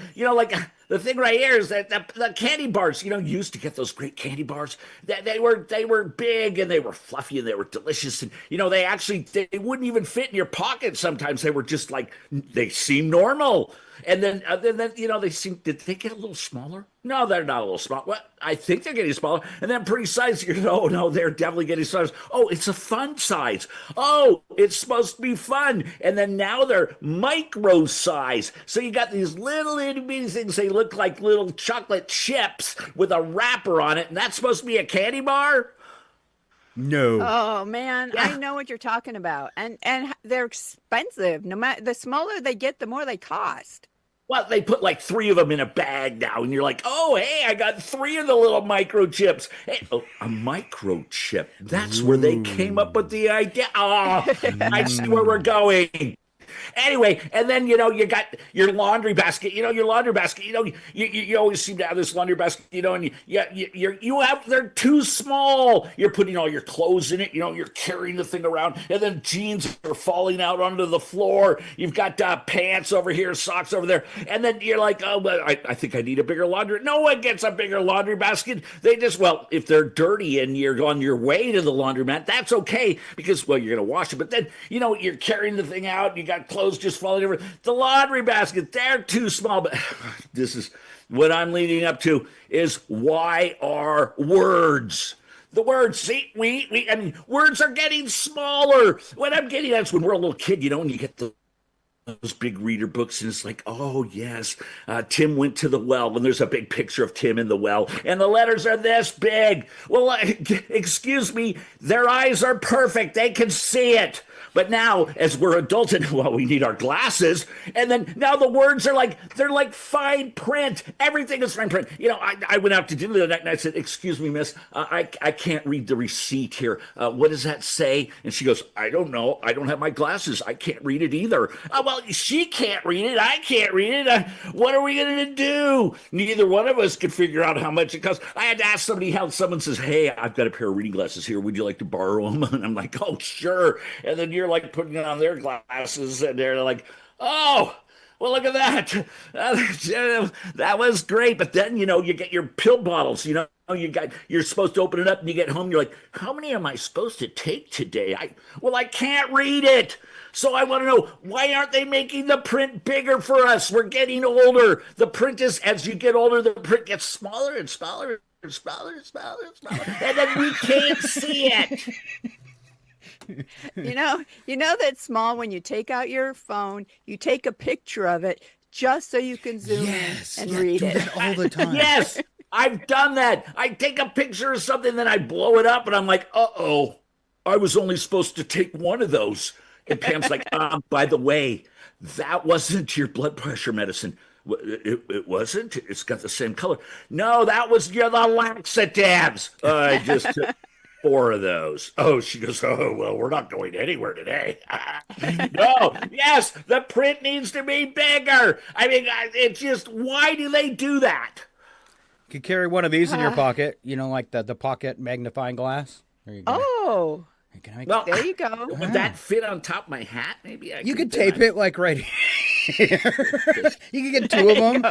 The thing right here is that the candy bars, you used to get those great candy bars. They were big and they were fluffy and they were delicious. And, they wouldn't even fit in your pocket sometimes. They were just they seemed normal. And then did they get a little smaller? No, they're not a little small. Well, I think they're getting smaller. And then pretty size, no, they're definitely getting size. Oh, it's a fun size. Oh, it's supposed to be fun. And then now they're micro size. So you got these little itty bitty things. They look like little chocolate chips with a wrapper on it. And that's supposed to be a candy bar? No. Oh man, yeah. I know what you're talking about, and they're expensive. No matter the smaller they get, the more they cost. Well, they put 3 of them in a bag now, and you're like, oh, hey, I got 3 of the little microchips. Hey, a microchip. That's where they came up with the idea. Oh, I see where we're going. Anyway, and then, you got your laundry basket, your laundry basket, you always seem to have this laundry basket, and they're too small. You're putting all your clothes in it, you're carrying the thing around, and then jeans are falling out onto the floor. You've got pants over here, socks over there, and then you're like, oh, but I think I need a bigger laundry. No one gets a bigger laundry basket. They just, if they're dirty and you're on your way to the laundromat, that's okay because, you're going to wash it. But then, you're carrying the thing out, you got clothes just falling over. The laundry basket, they're too small. But this is what I'm leading up to is why are words? The words, see, words are getting smaller. What I'm getting at is when we're a little kid, and you get those big reader books, and it's like, oh, yes, Tim went to the well, and there's a big picture of Tim in the well, and the letters are this big. Well, excuse me, their eyes are perfect. They can see it. But now, as we're adults, and we need our glasses, and then now the words are they're like fine print. Everything is fine print. I went out to dinner the other night, and I said, excuse me, miss, I can't read the receipt here. What does that say? And she goes, I don't know. I don't have my glasses. I can't read it either. Well, she can't read it. I can't read it. What are we going to do? Neither one of us could figure out how much it costs. I had to ask somebody how someone says, hey, I've got a pair of reading glasses here. Would you like to borrow them? And I'm like, oh, sure. And then you're putting on their glasses, and they're like, oh, well, look at that. That was great. But then, you get your pill bottles, you're supposed to open it up and you get home. You're like, how many am I supposed to take today? I can't read it. So I want to know, why aren't they making the print bigger for us? We're getting older. The print is, as you get older, the print gets smaller and smaller and smaller and smaller and smaller. And then we can't see it. You know that's small when you take out your phone, you take a picture of it just so you can zoom in and read it. That all the time. Yes, I've done that. I take a picture of something, then I blow it up, and I'm like, uh-oh, I was only supposed to take one of those. And Pam's like, by the way, that wasn't your blood pressure medicine. It wasn't? It's got the same color. No, that was the laxatives. I just took 4 of those. Oh, she goes, oh, well, we're not going anywhere today. No, yes, the print needs to be bigger. It's just, why do they do that? could carry one of these in your pocket, like the pocket magnifying glass. There you go. Oh. Well, there you go. Would that fit on top of my hat? Maybe you could tape it like right here. You could get two of them.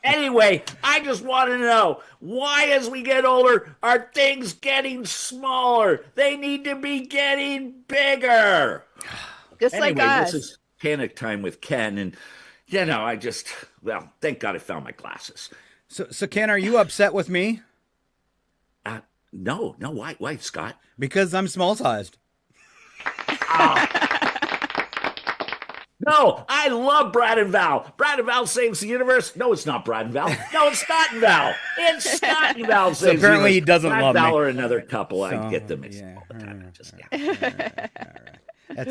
Anyway, I just want to know, why as we get older are things getting smaller? They need to be getting bigger. Just like us. This is Panic Time with Ken, and thank God I found my glasses. So Ken, are you upset with me? No. Why, Scott? Because I'm small-sized. No, I love Brad and Val. Brad and Val Saves the Universe. No, it's not Brad and Val. No, it's Scott and Val. It's Scott and Val Saves the Universe. Apparently he doesn't Brad love and Val me. are another couple. I get them mixed all the time. That's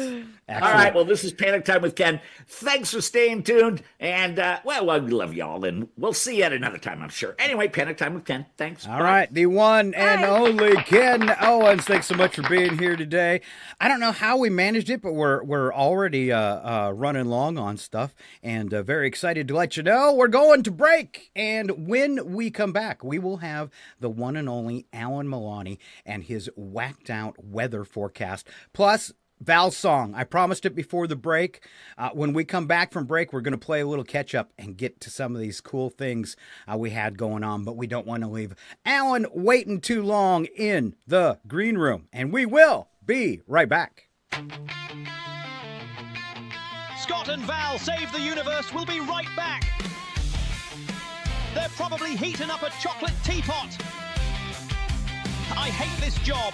all right, well, this is Panic Time with Ken. Thanks for staying tuned. And, we love y'all. And we'll see you at another time, I'm sure. Anyway, Panic Time with Ken. Thanks. All right, the one and only Ken Owens. Thanks so much for being here today. I don't know how we managed it, but we're already running long on stuff. And very excited to let you know we're going to break. And when we come back, we will have the one and only Alan Milani and his whacked out weather forecast. Plus, Val's song. I promised it before the break. When we come back from break, we're going to play a little catch up and get to some of these cool things we had going on, but we don't want to leave Alan waiting too long in the green room. And we will be right back. Scott and Val Save the Universe will be right back. They're probably heating up a chocolate teapot. I hate this job.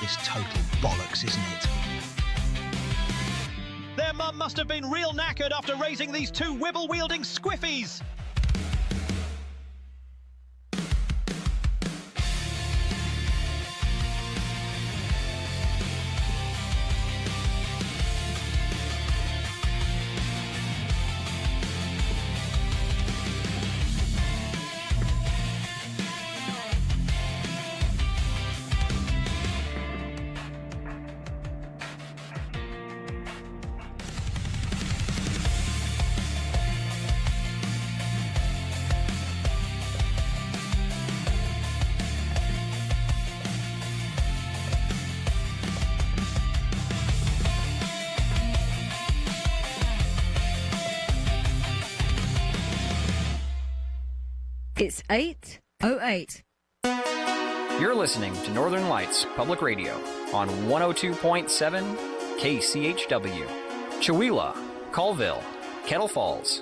This total bollocks, isn't it? Their mum must have been real knackered after raising these two wibble-wielding squiffies. It's 8:08. You're listening to Northern Lights Public Radio on 102.7 KCHW. Chewelah, Colville, Kettle Falls.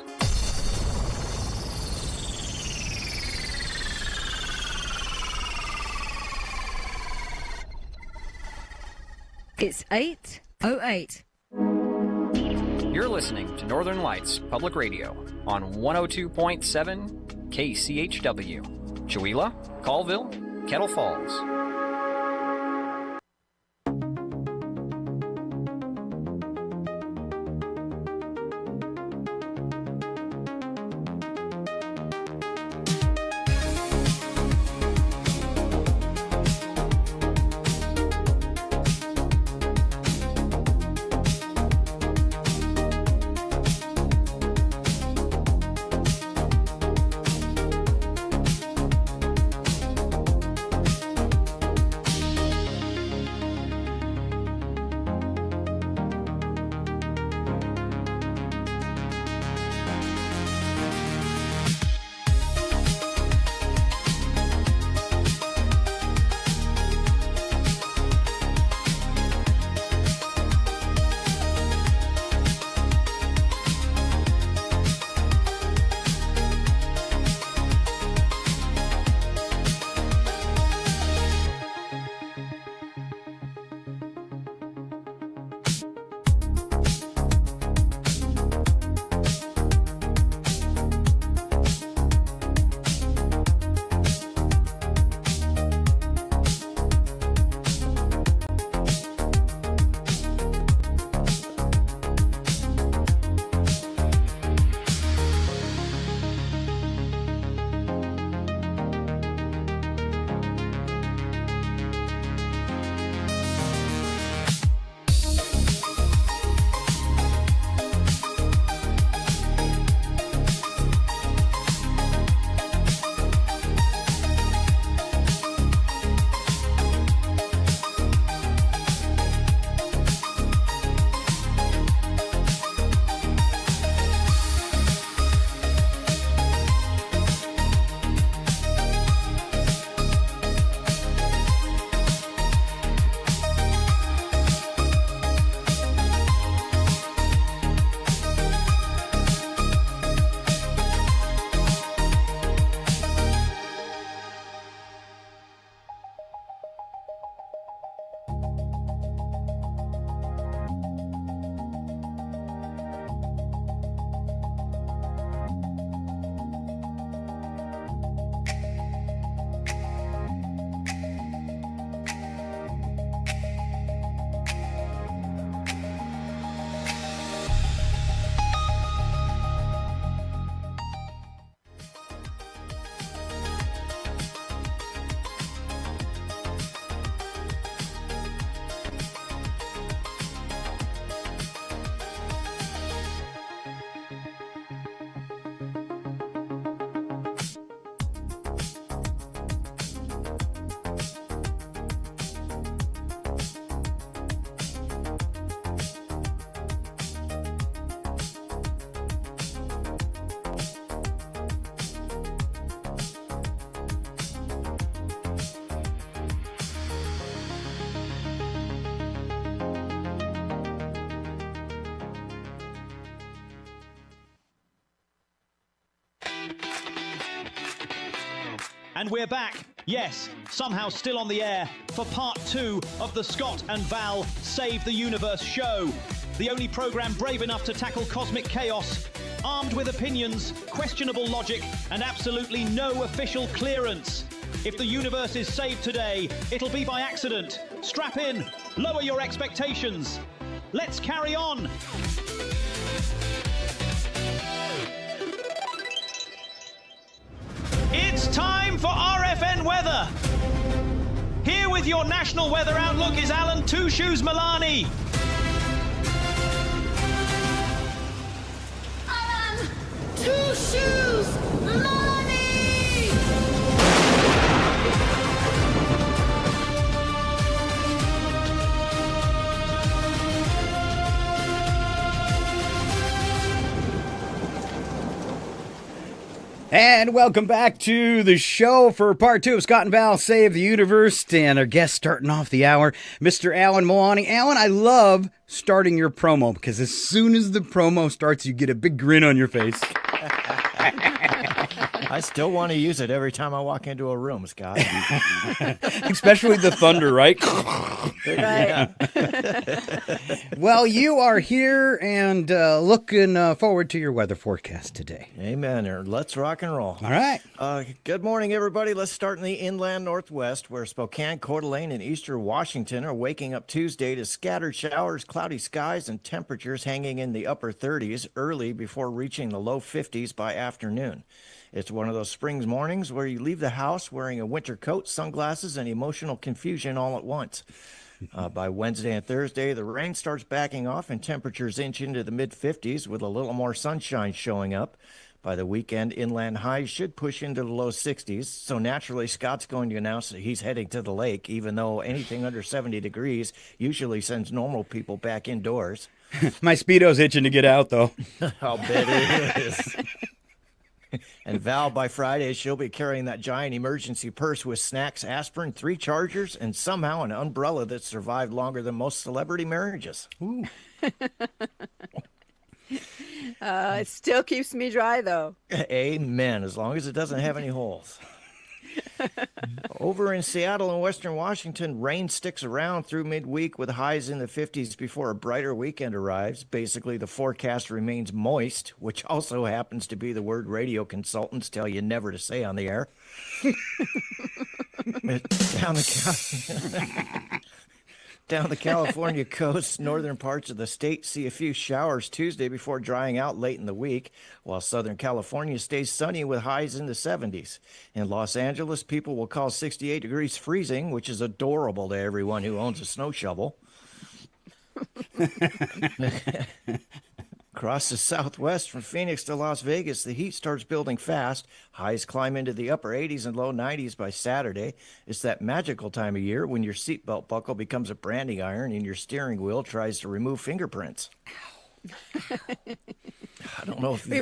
It's 8:08. You're listening to Northern Lights Public Radio on 102.7 KCHW. Chewelah, Colville, Kettle Falls. And we're back, yes, somehow still on the air, for part 2 of the Scott and Val Save the Universe show. The only program brave enough to tackle cosmic chaos, armed with opinions, questionable logic, and absolutely no official clearance. If the universe is saved today, it'll be by accident. Strap in, lower your expectations. Let's carry on. It's time for RFN weather. Here with your national weather outlook is Alan Two Shoes Milani. Alan Two Shoes Milani! And welcome back to the show for part 2 of Scott and Val Save the Universe. And our guest starting off the hour, Mr. Alan Milani. Alan, I love starting your promo because as soon as the promo starts, you get a big grin on your face. I still want to use it every time I walk into a room, Scott. Especially the thunder, right? Right. Well, you are here and looking forward to your weather forecast today. Amen. Let's rock and roll. All right. Good morning, everybody. Let's start in the inland northwest, where Spokane, Coeur d'Alene, and eastern Washington are waking up Tuesday to scattered showers, cloudy skies, and temperatures hanging in the upper 30s early before reaching the low 50s by afternoon. It's one of those spring mornings where you leave the house wearing a winter coat, sunglasses, and emotional confusion all at once. By Wednesday and Thursday, the rain starts backing off and temperatures inch into the mid-50s with a little more sunshine showing up. By the weekend, inland highs should push into the low 60s, so naturally Scott's going to announce that he's heading to the lake, even though anything under 70 degrees usually sends normal people back indoors. My Speedo's itching to get out, though. I'll bet it is. And Val, by Friday, she'll be carrying that giant emergency purse with snacks, aspirin, 3 chargers, and somehow an umbrella that survived longer than most celebrity marriages. Ooh. It still keeps me dry, though. Amen, as long as it doesn't have any holes. Over in Seattle and Western Washington, rain sticks around through midweek with highs in the 50s before a brighter weekend arrives. Basically, the forecast remains moist, which also happens to be the word radio consultants tell you never to say on the air. Down the California coast, northern parts of the state see a few showers Tuesday before drying out late in the week, while Southern California stays sunny with highs in the 70s. In Los Angeles, people will call 68 degrees freezing, which is adorable to everyone who owns a snow shovel. Across the southwest from Phoenix to Las Vegas, the heat starts building fast. Highs climb into the upper 80s and low 90s by Saturday. It's that magical time of year when your seatbelt buckle becomes a branding iron and your steering wheel tries to remove fingerprints. I don't know if we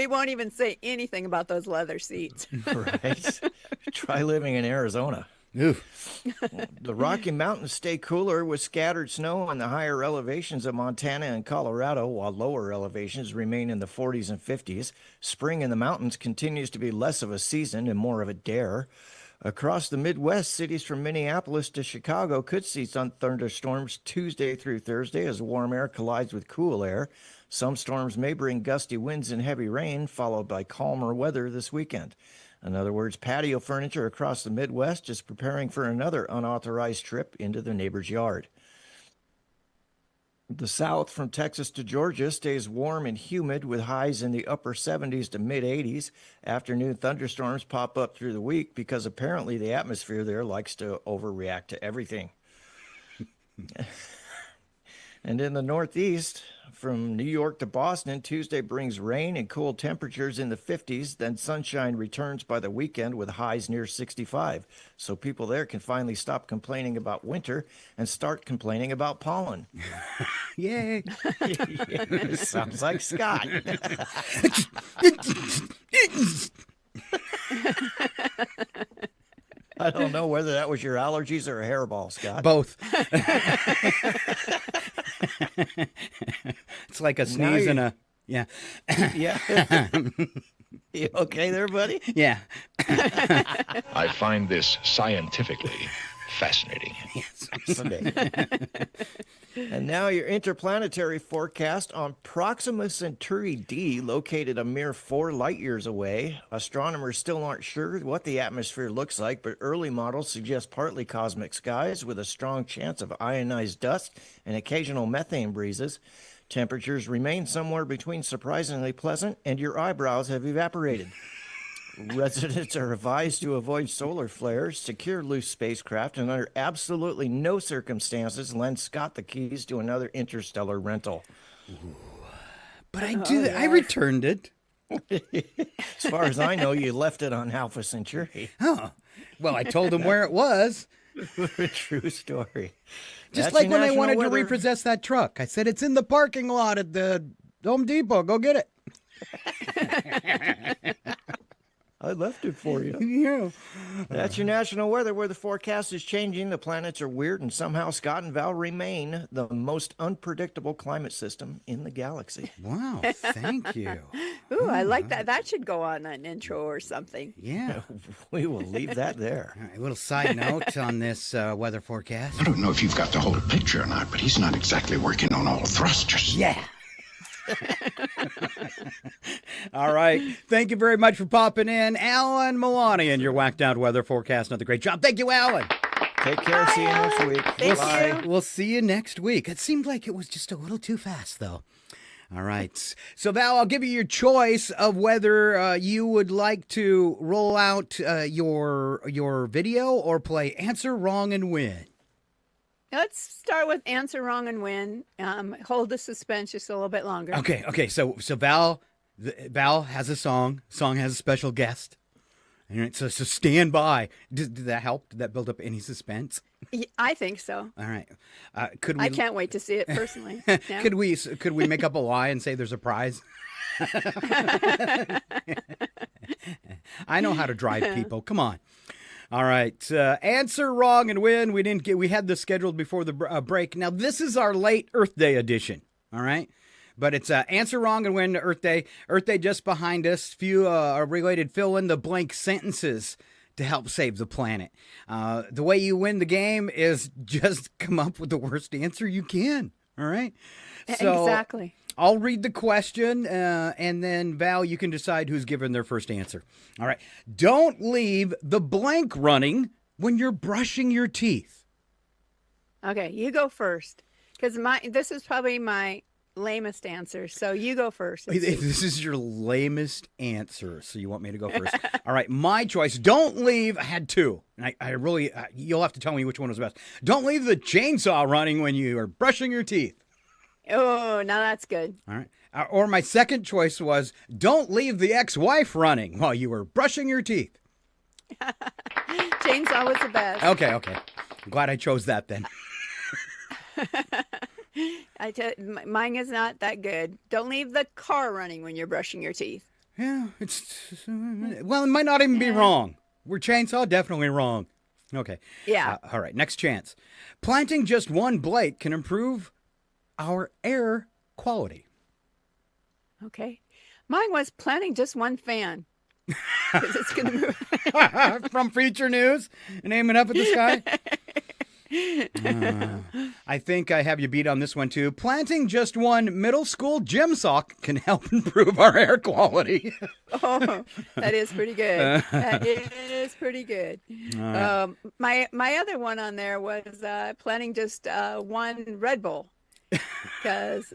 won't even say anything about those leather seats. Right. Try living in Arizona. Ooh. The Rocky Mountains stay cooler with scattered snow on the higher elevations of Montana and Colorado, while lower elevations remain in the 40s and 50s. Spring in the mountains continues to be less of a season and more of a dare. Across the Midwest, cities from Minneapolis to Chicago could see some thunderstorms Tuesday through Thursday as warm air collides with cool air. Some storms may bring gusty winds and heavy rain, followed by calmer weather this weekend. In other words, patio furniture across the Midwest is preparing for another unauthorized trip into the neighbor's yard. The South, from Texas to Georgia, stays warm and humid with highs in the upper 70s to mid-80s. Afternoon thunderstorms pop up through the week because apparently the atmosphere there likes to overreact to everything. And in the Northeast, from New York to Boston, Tuesday brings rain and cool temperatures in the 50s. Then sunshine returns by the weekend with highs near 65. So people there can finally stop complaining about winter and start complaining about pollen. Yay. Yeah, sounds like Scott. I don't know whether that was your allergies or a hairball, Scott. Both. It's like a sneeze and a... Yeah. Yeah. You okay there, buddy? Yeah. I find this scientifically fascinating. And now your interplanetary forecast on Proxima Centauri D, located a mere 4 light years away. Astronomers still aren't sure what the atmosphere looks like, but early models suggest partly cosmic skies with a strong chance of ionized dust and occasional methane breezes. Temperatures remain somewhere between surprisingly pleasant and your eyebrows have evaporated. Residents are advised to avoid solar flares, secure loose spacecraft, and under absolutely no circumstances lend Scott the keys to another interstellar rental. But I returned it. As far as I know, you left it on Alpha Centauri. Oh, well, I told him where it was. True story. Just That's like your when I national wanted weather. to repossess that truck. I said, it's in the parking lot at the Home Depot. Go get it. I left it for you. Yeah. That's your national weather, where the forecast is changing. The planets are weird, and somehow Scott and Val remain the most unpredictable climate system in the galaxy. Wow, thank you. Ooh, I like that. That should go on an intro or something. Yeah. We will leave that there. All right, a little side note on this weather forecast. I don't know if you've got the whole picture or not, but he's not exactly working on all thrusters. Yeah. All right. Thank you very much for popping in. Alan Milani and your whacked out weather forecast. Another great job. Thank you, Alan. Take care. See you next week. Bye. We'll see you next week. It seemed like it was just a little too fast, though. All right. So, Val, I'll give you your choice of whether you would like to roll out your video or play Answer Wrong and Win. Let's start with answer wrong and win. Hold the suspense just a little bit longer. Okay. So Val has a song. Song has a special guest. All right, so stand by. Did that help? Did that build up any suspense? I think so. All right. Could we? I can't wait to see it personally. No? Could we make up a lie and say there's a prize? I know how to drive people. Come on. All right. Answer wrong and win. We had this scheduled before the break. Now, this is our late Earth Day edition. All right. But it's answer wrong and win Earth Day. Earth Day just behind us. Few related fill in the blank sentences to help save the planet. The way you win the game is just come up with the worst answer you can. All right. So exactly. I'll read the question, and then, Val, you can decide who's given their first answer. All right. Don't leave the blank running when you're brushing your teeth. Okay, you go first. Because this is probably my lamest answer. So you go first. This is your lamest answer, so you want me to go first. All right, my choice. Don't leave. I had two. And I really, you'll have to tell me which one was best. Don't leave the chainsaw running when you are brushing your teeth. Oh, now that's good. All right. Or my second choice was, don't leave the ex-wife running while you were brushing your teeth. Chainsaw was the best. Okay. I'm glad I chose that then. Mine is not that good. Don't leave the car running when you're brushing your teeth. Yeah, well, it might not even be wrong. We're chainsaw, definitely wrong. Okay. Yeah. All right, next chance. Planting just one blade can improve our air quality. Okay. Mine was planting just one fan. Because it's going to move. From Future News and aiming up at the sky. I think I have you beat on this one, too. Planting just one middle school gym sock can help improve our air quality. Oh, that is pretty good. That is pretty good. My other one on there was planting just one Red Bull. Because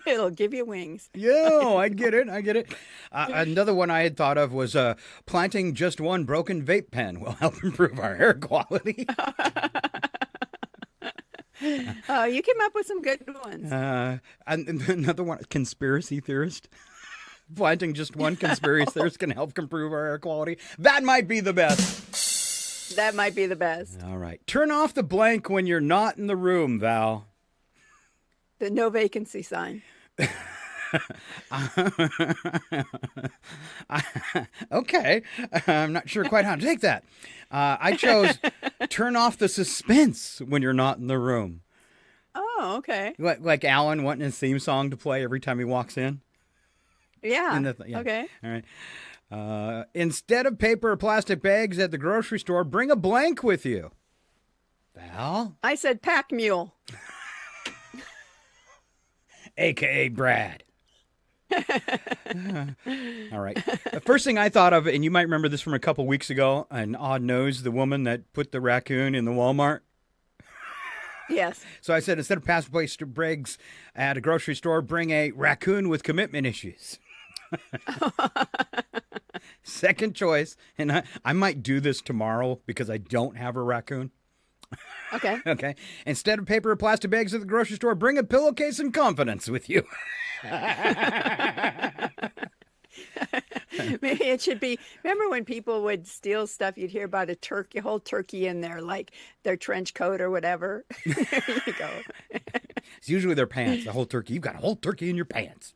it'll give you wings. Yeah, I get it. Another one I had thought of was planting just one broken vape pen will help improve our air quality. Oh, you came up with some good ones. And another one, conspiracy theorist. Planting just one conspiracy theorist can help improve our air quality. That might be the best. That might be the best. All right. Turn off the blank when you're not in the room, Val. The no vacancy sign. Okay. I'm not sure quite how to take that. I chose turn off the suspense when you're not in the room. Oh, okay. Like Alan wanting his theme song to play every time he walks in. Yeah. Yeah. Okay. All right. Instead of paper or plastic bags at the grocery store, bring a blank with you. Val? I said pack mule. AKA Brad. All right. The first thing I thought of, and you might remember this from a couple weeks ago, an odd nose, the woman that put the raccoon in the Walmart. Yes. So I said, instead of plastic bags at a grocery store, bring a raccoon with commitment issues. Second choice, and I might do this tomorrow because I don't have a raccoon. Okay. Okay. Instead of paper or plastic bags at the grocery store, bring a pillowcase and confidence with you. Maybe it should be, remember when people would steal stuff, you'd hear about a whole turkey in there, like their trench coat or whatever. There you go. It's usually their pants, the whole turkey. You've got a whole turkey in your pants.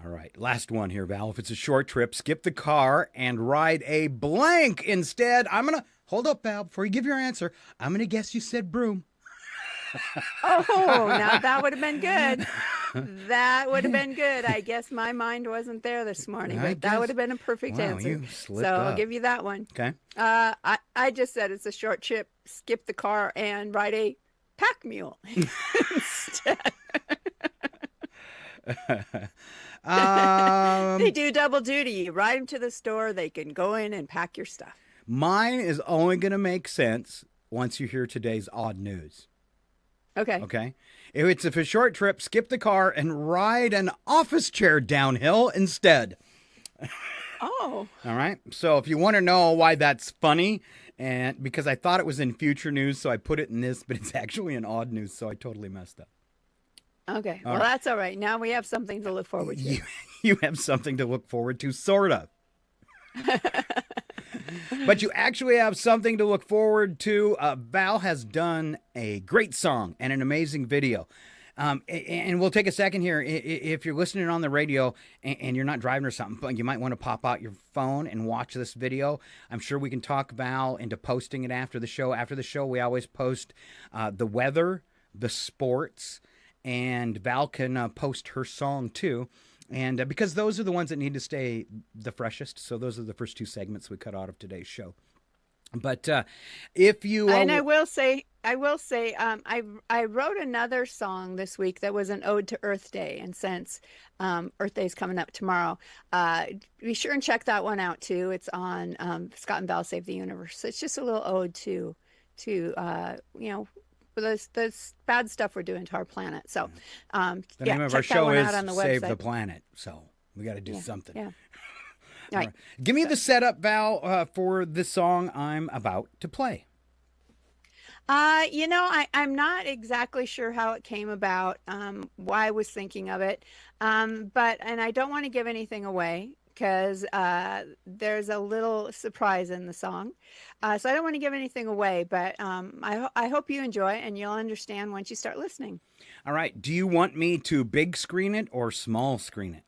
All right, last one here, Val. If it's a short trip, skip the car and ride a blank instead. I'm going to, hold up, Val, before you give your answer. I'm going to guess you said broom. Oh, now that would have been good. That would have been good. I guess my mind wasn't there this morning, but that would have been a perfect answer. You slipped so up. I'll give you that one. Okay. I just said it's a short trip, skip the car and ride a pack mule instead. They do double duty. You ride them to the store. They can go in and pack your stuff. Mine is only going to make sense once you hear today's odd news. Okay. Okay. If it's a short trip, skip the car and ride an office chair downhill instead. Oh. All right. So if you want to know why that's funny, and because I thought it was in future news, so I put it in this, but it's actually in odd news, so I totally messed up. Okay. Well, that's all right. Now we have something to look forward to. You have something to look forward to, sort of. But you actually have something to look forward to. Val has done a great song and an amazing video. And we'll take a second here. If you're listening on the radio and you're not driving or something, you might want to pop out your phone and watch this video. I'm sure we can talk Val into posting it after the show. After the show, we always post the weather, the sports, and Val can post her song too. And because those are the ones that need to stay the freshest. So those are the first two segments we cut out of today's show. But if you... and I will say, I wrote another song this week that was an ode to Earth Day. And since Earth Day is coming up tomorrow, be sure and check that one out too. It's on Scott and Val Save the Universe. It's just a little ode to this bad stuff we're doing to our planet. So, the name of our show is Save the Planet. So we got to do something. Yeah. All right. Give me the setup, Val, for the song I'm about to play. I'm not exactly sure how it came about, why I was thinking of it, and I don't want to give anything away because there's a little surprise in the song. So I don't want to give anything away, but I hope you enjoy it and you'll understand once you start listening. All right. Do you want me to big screen it or small screen it?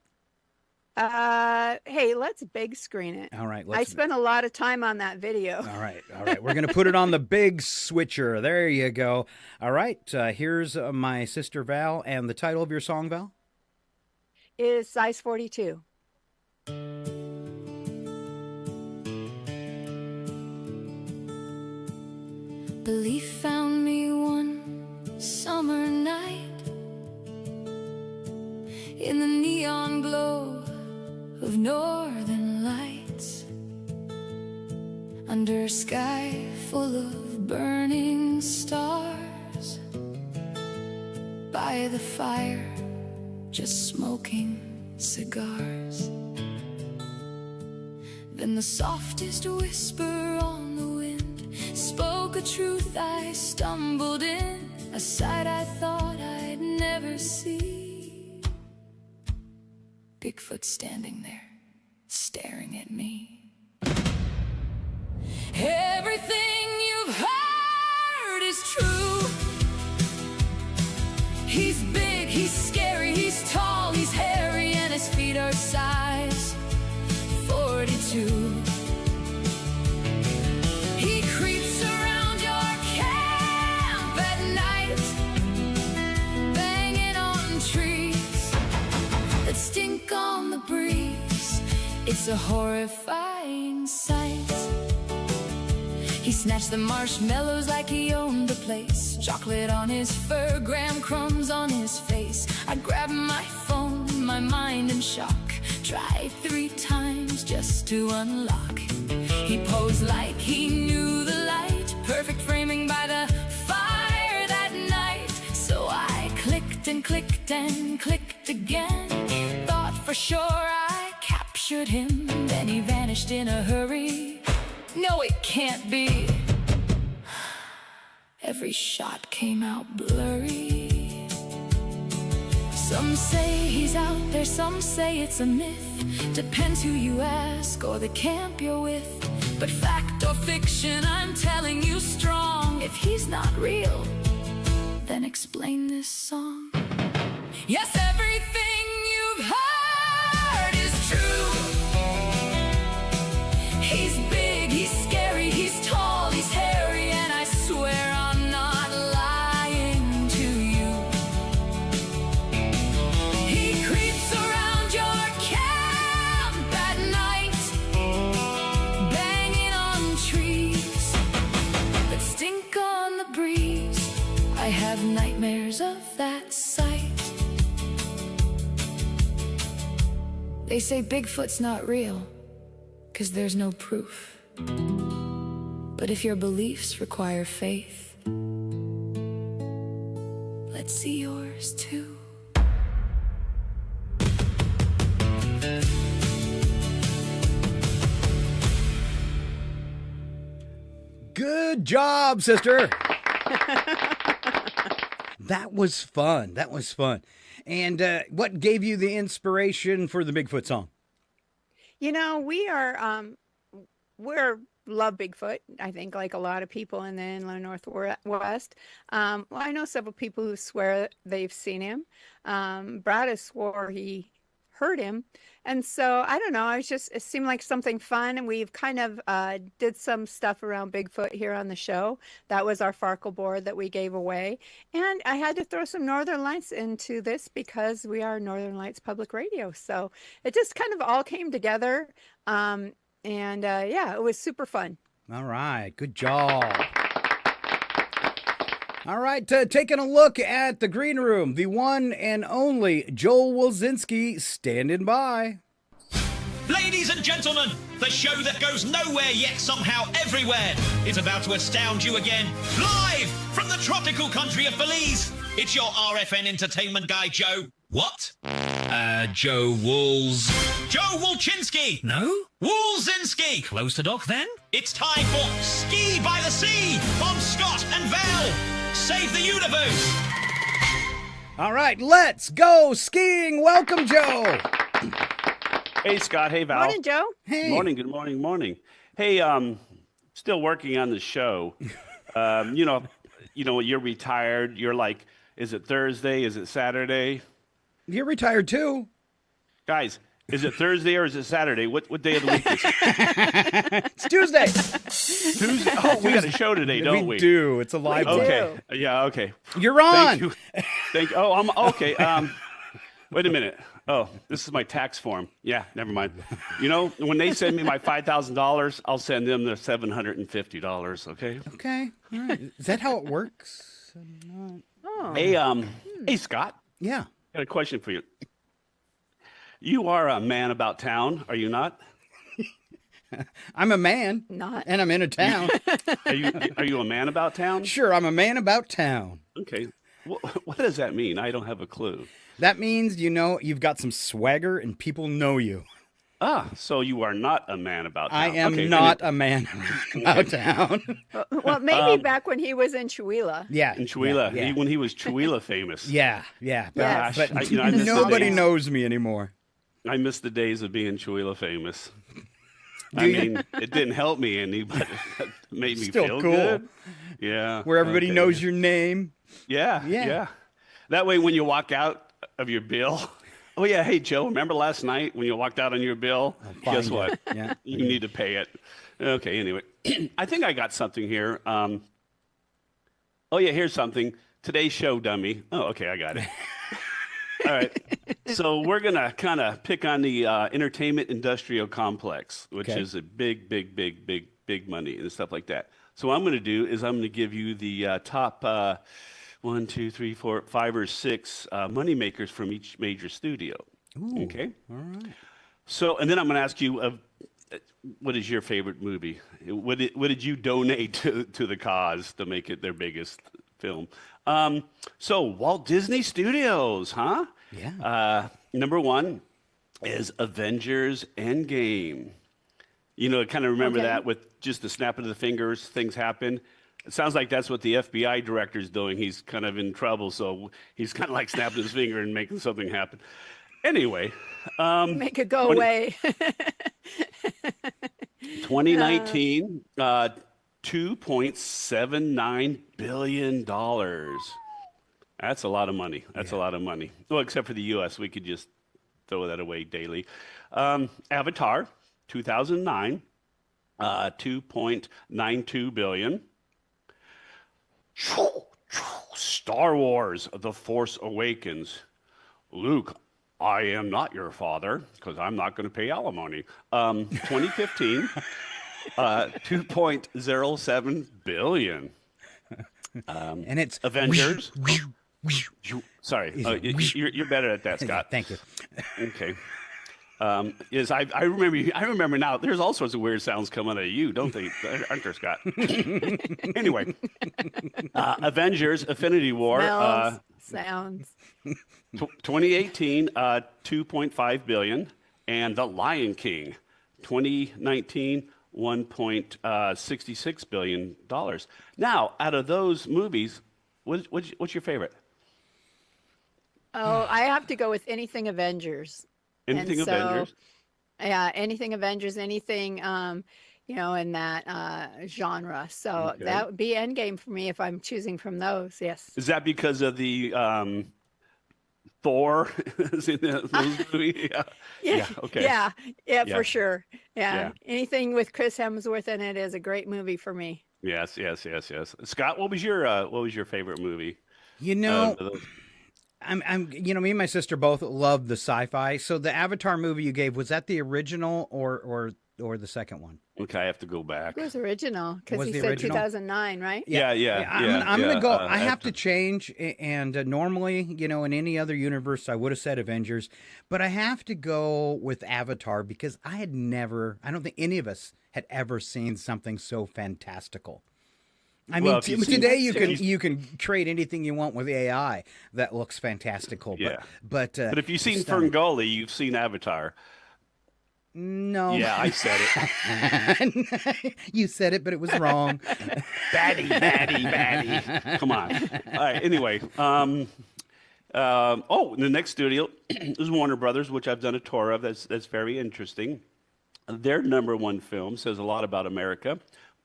Hey, let's big screen it. All right. I spent a lot of time on that video. All right. We're going to put it on the big switcher. There you go. All right. Here's my sister Val, and the title of your song, Val? Is Size 42. Belief found me one summer night in the neon glow of northern lights, under a sky full of burning stars, by the fire just smoking cigars. Then the softest whisper on the wind spoke a truth I stumbled in, a sight I thought I'd never see. Bigfoot standing there, staring at me. Everything you've heard is true. He's big, he's scary, he's tall, he's hairy, and his feet are size 42. He creeps around your camp at night, banging on trees that stink on the breeze. It's It's a horrifying sight. He snatched the marshmallows like he owned the place. Chocolate on his fur, graham crumbs on his face. I grabbed my phone, my mind in shock. Tried 3 times just to unlock. He posed like he knew the light. Perfect framing by the fire that night. So I clicked and clicked and clicked again. Thought for sure I captured him. Then he vanished in a hurry. No, it can't be. Every shot came out blurry. Some say he's out there, some say it's a myth. Depends who you ask or the camp you're with. But fact or fiction, I'm telling you strong. If he's not real, then explain this song. Yes, everything you've heard is true. He's big, he's scary, he's tall, he's hairy, and I swear I'm not lying to you. He creeps around your camp at night, banging on trees that stink on the breeze. I have nightmares of that sight. They say Bigfoot's not real, 'cause there's no proof. But if your beliefs require faith, let's see yours too. Good job, sister. That was fun. That was fun. And what gave you the inspiration for the Bigfoot song? You know, we're love Bigfoot, I think, like a lot of people in the inland northwest. Well, I know several people who swear they've seen him. Brad has swore he heard him. And so, I don't know, it seemed like something fun. And we've kind of did some stuff around Bigfoot here on the show. That was our Farkle board that we gave away. And I had to throw some Northern Lights into this because we are Northern Lights Public Radio. So it just kind of all came together. Yeah, it was super fun. All right. Good job. All right. Taking a look at the green room, the one and only Joel Wilczynski standing by. Ladies and gentlemen, the show that goes nowhere yet somehow everywhere is about to astound you again. Live from the tropical country of Belize, it's your RFN entertainment guy, Joe. What? Joe Wools. Joe Wilczynski. No? Woolzinski. Close to dock then? It's time for Ski by the Sea on Scott and Val Save the Universe. All right, let's go skiing. Welcome, Joe. Hey, Scott. Hey, Val. Morning, Joe. Hey. Morning. Good morning. Morning. Hey, still working on the show. You're retired. You're like, is it Thursday? Is it Saturday? You're retired too. Guys, is it Thursday or is it Saturday? What day of the week is it? It's Tuesday. Tuesday? Oh, we got a show today, don't we? We do. It's a live one. Okay. Yeah, okay. You're on. Thank you. Thank you. Oh, I'm okay. Wait a minute. Oh, this is my tax form. Yeah, never mind. You know, when they send me my $5,000, I'll send them the $750, okay? Okay. All right. Is that how it works? Oh. Hey, Scott. Yeah. I got a question for you. You are a man about town, are you not? I'm a man. Not. And I'm in a town. Are you a man about town? Sure, I'm a man about town. Okay. What does that mean? I don't have a clue. That means, you've got some swagger and people know you. Ah, so you are not a man about town. I am not a man about town. Well, maybe back when he was in Chihuahua. Yeah. In Chihuahua. Yeah. When he was Chihuahua famous. Yeah. Gosh, But I miss nobody the days. knows me anymore. I miss the days of being Chihuahua famous. It didn't help me any, but it made me Still feel cool. good. Yeah. Where everybody okay. knows your name. Yeah. That way, when you walk out of your bill, oh yeah, hey Joe, remember last night when you walked out on your bill? Guess what? Yeah. You need to pay it. Okay, anyway, I think I got something here. Oh yeah, here's something. Today's show dummy. Oh, okay, I got it. All right. So we're going to kind of pick on the entertainment industrial complex, which is a big money and stuff like that. So what I'm going to do is I'm going to give you the top 1, 2, 3, 4, 5 or 6 money makers from each major studio. Ooh, okay. All right. So, and then I'm going to ask you, what is your favorite movie? What did you donate to the cause to make it their biggest film? So Walt Disney Studios, huh? Yeah. Number 1 is Avengers Endgame. You know, kind of remember that with just the snap of the fingers, things happen. It sounds like that's what the FBI director's doing. He's kind of in trouble, so he's kind of like snapping his finger and making something happen. Anyway. Make it go away. 2019, $2.79 billion. That's a lot of money. That's a lot of money. Well, except for the U.S., we could just throw that away daily. Avatar, 2009, $2.92 billion. Star Wars, The Force Awakens. Luke, I am not your father because I'm not going to pay alimony. 2015, $2.07 billion. And it's Avengers. Sorry, you're better at that, Scott. Thank you. Okay. Yes, I remember now. There's all sorts of weird sounds coming out of you, don't they? Aren't there, Scott? Anyway, Avengers: Infinity War. Smells, sounds. 2018, $2.5 billion, and The Lion King, 2019, $1.66 billion. Now, out of those movies, what's your favorite? Oh, I have to go with anything Avengers. Anything Avengers? Yeah, anything Avengers, anything in that genre. So that would be Endgame for me if I'm choosing from those. Yes. Is that because of the Thor is in those movies? Yeah. Okay. Yeah, for sure. Yeah. Anything with Chris Hemsworth in it is a great movie for me. Yes. Scott, what was your favorite movie? You know, me and my sister both love the sci-fi. So the Avatar movie you gave, was that the original or the second one? Okay, I have to go back. It was original because you said 2009, right? Yeah. I'm gonna go. I have to change, and normally, in any other universe, I would have said Avengers, but I have to go with Avatar because I don't think any of us had ever seen something so fantastical. I mean, today you can create anything you want with AI that looks fantastical. But if you've seen Ferngully, you've seen Avatar. No. Yeah, I said it. You said it, but it was wrong. Baddie. Come on. All right. Anyway, the next studio is Warner Brothers, which I've done a tour of. That's very interesting. Their number 1 film says a lot about America.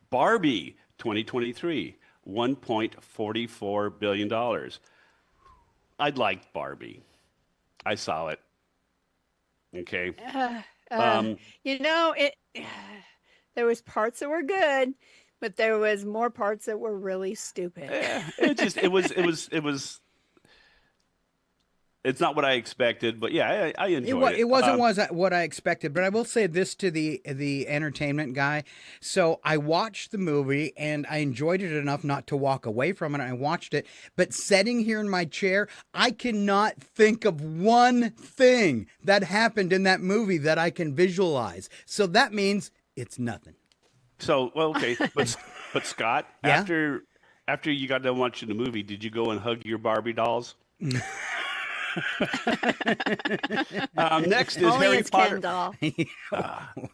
Barbie, 2023, $1.44 billion. I liked Barbie. I saw it. Okay. There was parts that were good, but there was more parts that were really stupid. It was. It's not what I expected, but yeah, I enjoyed it. It wasn't what I expected, but I will say this to the entertainment guy. So I watched the movie and I enjoyed it enough not to walk away from it. I watched it, but sitting here in my chair, I cannot think of one thing that happened in that movie that I can visualize. So that means it's nothing. So, well, okay, but Scott, Yeah? after you got done watching the movie, did you go and hug your Barbie dolls? Next is Only Harry his Potter. Ken doll.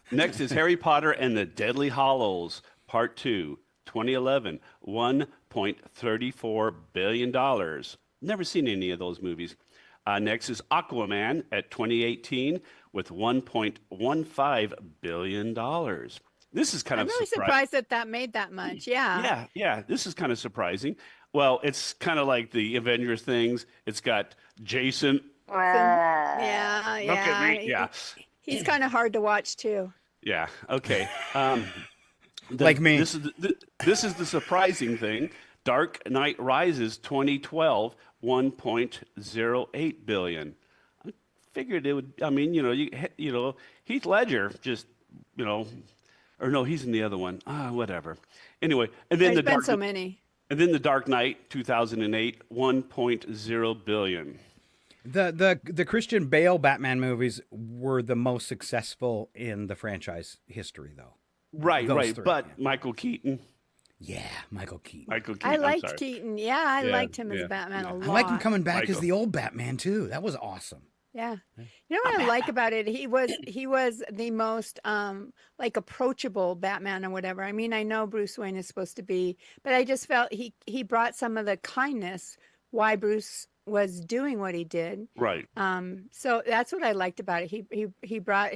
Next is Harry Potter and the Deathly Hallows, Part 2, 2011, $1.34 billion. Never seen any of those movies. Next is Aquaman at 2018 with $1.15 billion. This is kind I'm of really surprised that made that much. Yeah. Yeah. This is kind of surprising. Well, it's kind of like the Avengers things. It's got Jason. Yeah. Look at me. Yeah. He's kind of hard to watch too. Yeah. Okay. Like me. This is the surprising thing. Dark Knight Rises 2012, 1.08 billion. I figured it would. I mean, Heath Ledger just, or no, he's in the other one. Whatever. Anyway, and then There's been so many. And then The Dark Knight 2008, 1.0 billion. The Christian Bale Batman movies were the most successful in the franchise history, though. Right, Those right. three, But yeah. Michael Keaton. Yeah, Michael Keaton. I liked Keaton. Yeah, I liked him as Batman a lot. I like him coming back as Michael. the old Batman too. That was awesome. Yeah. You know what I like about it? He was the most like approachable Batman or whatever. I mean, I know Bruce Wayne is supposed to be, but I just felt he brought some of the kindness why Bruce was doing what he did. Right. So that's what I liked about it. He brought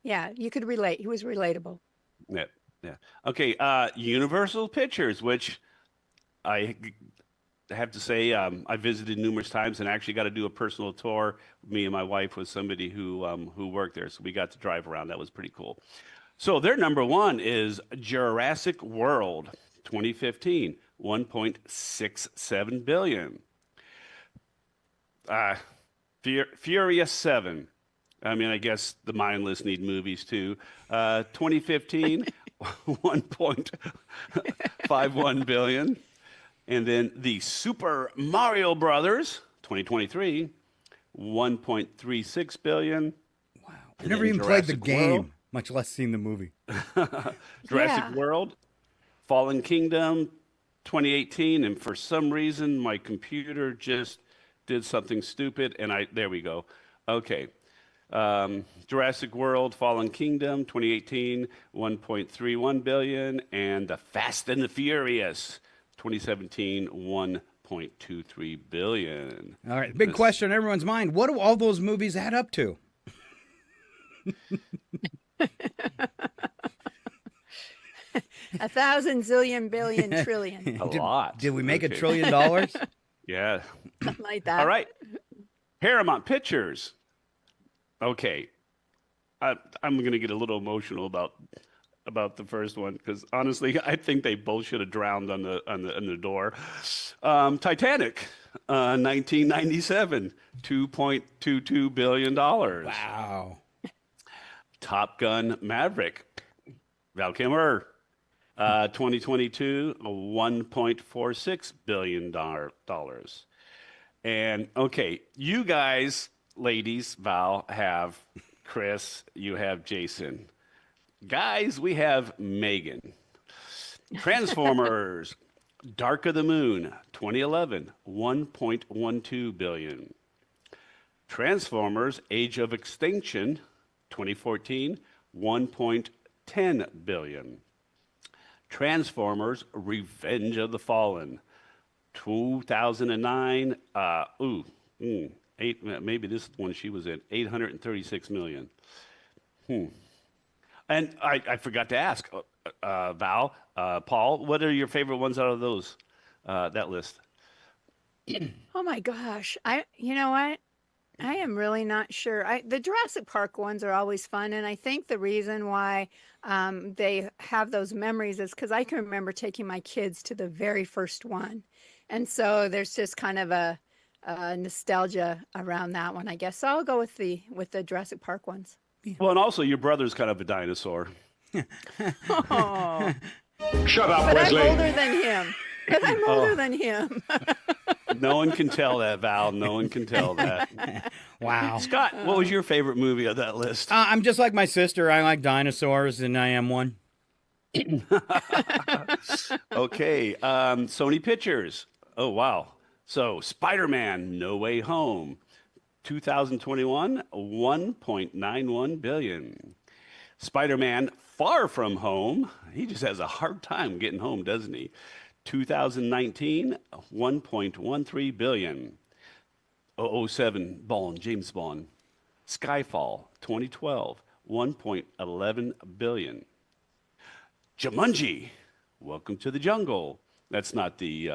yeah, you could relate. He was relatable. Yeah. Yeah. Okay. Universal Pictures, which I have to say I visited numerous times and actually got to do a personal tour. Me and my wife with somebody who worked there, so we got to drive around. That was pretty cool. So their number one is Jurassic World 2015, 1.67 billion. Furious 7. I mean, I guess the mindless need movies too. 2015, 1.51 billion. And then the Super Mario Brothers, 2023, 1.36 billion. Wow. I never even played the Jurassic game, World. much less seen the movie. Jurassic World, Fallen Kingdom, 2018. And for some reason, my computer just did something stupid. And there we go. Okay. Jurassic World, Fallen Kingdom, 2018, 1.31 billion, and The Fast and the Furious, 2017, 1.23 billion. All right, big question on everyone's mind: what do all those movies add up to? 1,000 zillion billion trillion. A lot. Did we make Okay. $1 trillion? Yeah. Something like that. All right. Paramount Pictures. Okay. I'm going to get a little emotional about the first one because honestly, I think they both should have drowned on the door. Titanic, 1997, $2.22 billion. Wow. Top Gun Maverick, Val Kilmer, 2022, $1.46 billion. And okay, you guys, ladies, Val, have Chris, you have Jason. Guys, we have Megan. Transformers, Dark of the Moon, 2011, $1.12 billion. Transformers, Age of Extinction, 2014, $1.10 billion. Transformers, Revenge of the Fallen, 2009, maybe this one she was in, $836 million. And I forgot to ask, Val, Paul, what are your favorite ones out of those, that list? Oh my gosh. You know what? I am really not sure. The Jurassic Park ones are always fun. And I think the reason why they have those memories is because I can remember taking my kids to the very first one. And so there's just kind of a nostalgia around that one, I guess. So I'll go with the Jurassic Park ones. Well, and also your brother's kind of a dinosaur. Oh. Shut up, But Wesley. I'm older than him. But I'm older than him. No one can tell that, Val. No one can tell that. Wow. Scott, what was your favorite movie of that list? I'm just like my sister. I like dinosaurs, and I am one. Okay, Sony Pictures. Oh, wow. So, Spider-Man, No Way Home, 2021, $1.91 billion. Spider-Man, Far From Home. He just has a hard time getting home, doesn't he? 2019, $1.13 billion. 007, Bond, James Bond. Skyfall, 2012, $1.11 billion. Jumanji, Welcome to the Jungle. That's not the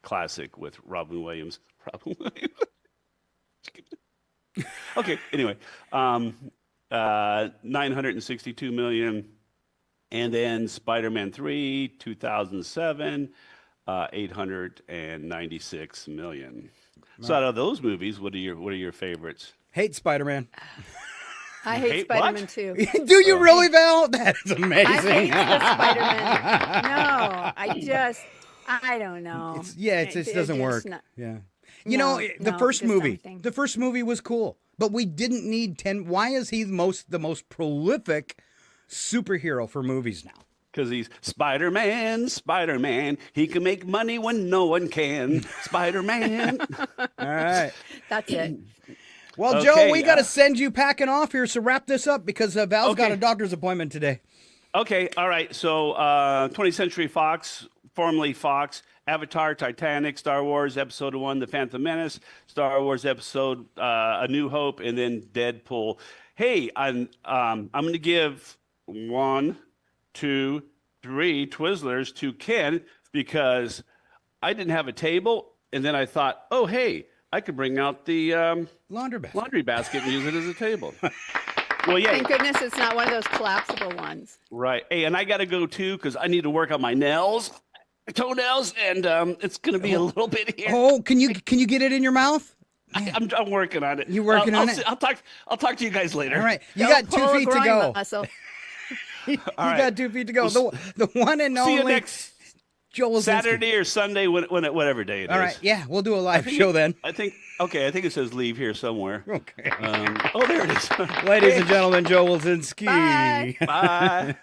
classic with Robin Williams. Robin Williams. Okay, anyway, 962 million. And then Spider-Man 3, 2007, 896 million. So out of those movies, what are your favorites? Hate Spider-Man. I hate Spider-Man too. Do you really, Val? That's amazing. I hate the Spider-Man. No, I don't know. It just doesn't work. Yeah. The first movie was cool, but we didn't need 10. Why is he the most prolific superhero for movies now? Because he's Spider-Man. He can make money when no one can. Spider-Man. All right. That's it. Well, okay, Joe, we got to send you packing off here, so wrap this up because Val's got a doctor's appointment today. Okay, all right. So 20th Century Fox, formerly Fox, Avatar, Titanic, Star Wars Episode 1, The Phantom Menace, Star Wars Episode A New Hope, and then Deadpool. Hey, I'm going to give 1, 2, 3 Twizzlers to Ken because I didn't have a table, and then I thought, oh, hey, I could bring out the laundry basket and use it as a table. Well, yeah. Thank goodness it's not one of those collapsible ones. Right. Hey, and I got to go too because I need to work on my toenails, and it's going to be a little bit here. Oh, can you get it in your mouth? I'm working on it. You working on it? I'll talk to you guys later. All right. You got 2 feet to go. You right. got 2 feet to go. The one and only. See you next Saturday or Sunday, whatever day it is. All right. Yeah, we'll do a live show then. I think it says leave here somewhere. Okay. There it is. Ladies and gentlemen, Joe Wilzinski. Bye.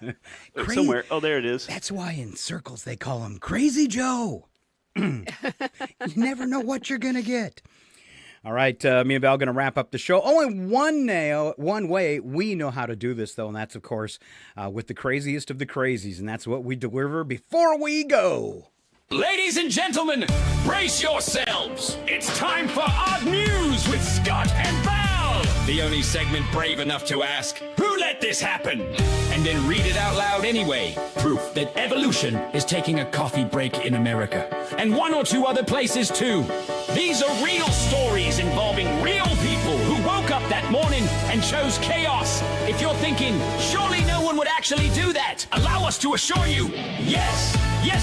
Somewhere. Oh, there it is. That's why in circles they call him Crazy Joe. You never know what you're going to get. All right, me and Val are going to wrap up the show. Only one way we know how to do this, though, and that's, of course, with the craziest of the crazies, and that's what we deliver before we go. Ladies and gentlemen, brace yourselves. It's time for Odd News with Scott and Val. The only segment brave enough to ask, who let this happen? And then read it out loud anyway. Proof that evolution is taking a coffee break in America. And 1 or 2 other places too. These are real stories involving real people who woke up that morning and chose chaos. If you're thinking, surely no one would actually do that, allow us to assure you, yes,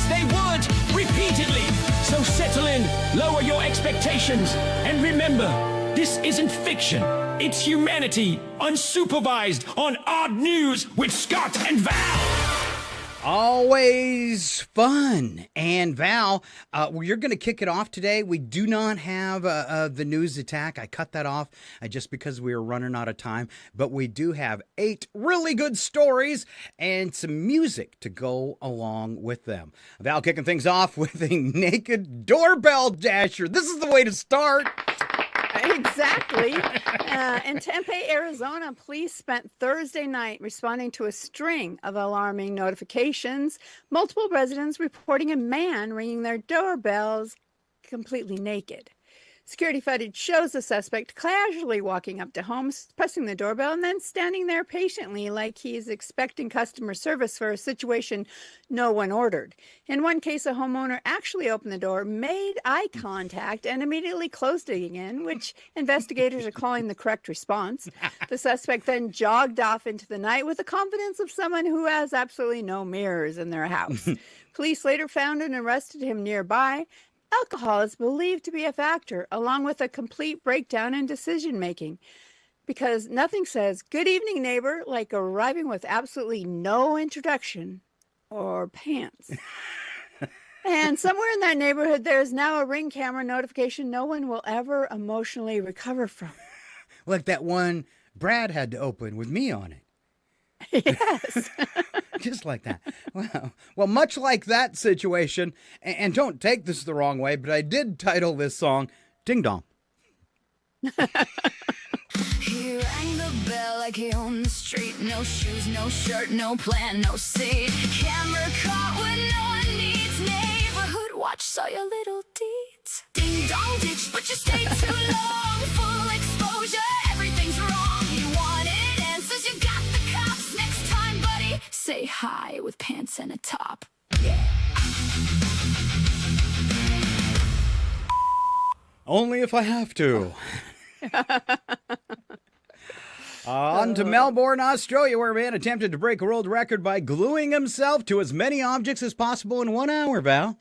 they would, repeatedly. So settle in, lower your expectations, and remember, this isn't fiction. It's humanity, unsupervised, on Odd News with Scott and Val. Always fun. And Val, you're going to kick it off today. We do not have the news attack. I cut that off just because we were running out of time. But we do have 8 really good stories and some music to go along with them. Val kicking things off with a naked doorbell dasher. This is the way to start. Exactly. In Tempe, Arizona, police spent Thursday night responding to a string of alarming notifications. Multiple residents reporting a man ringing their doorbells completely naked. Security footage shows the suspect casually walking up to homes, pressing the doorbell, and then standing there patiently like he's expecting customer service for a situation no one ordered. In one case, a homeowner actually opened the door, made eye contact, and immediately closed it again, which investigators are calling the correct response. The suspect then jogged off into the night with the confidence of someone who has absolutely no mirrors in their house. Police later found and arrested him nearby. Alcohol is believed to be a factor, along with a complete breakdown in decision-making, because nothing says, good evening, neighbor, like arriving with absolutely no introduction or pants. And somewhere in that neighborhood, there is now a Ring camera notification no one will ever emotionally recover from. Like that one Brad had to open with me on it. Yes. Just like that. Wow. Well, much like that situation, and don't take this the wrong way, but I did title this song Ding Dong. He rang the bell like he owned the street. No shoes, no shirt, no plan, no seat. Camera caught when no one needs. Neighborhood watch saw your little deeds. Ding dong ditch, but you stayed too long. Full exposure, everything's wrong. You wanted answers, you got the cops. Next time, buddy, say hi with pants and a top. Yeah. Only if I have to. On to Melbourne, Australia, where a man attempted to break a world record by gluing himself to as many objects as possible in 1 hour, Val.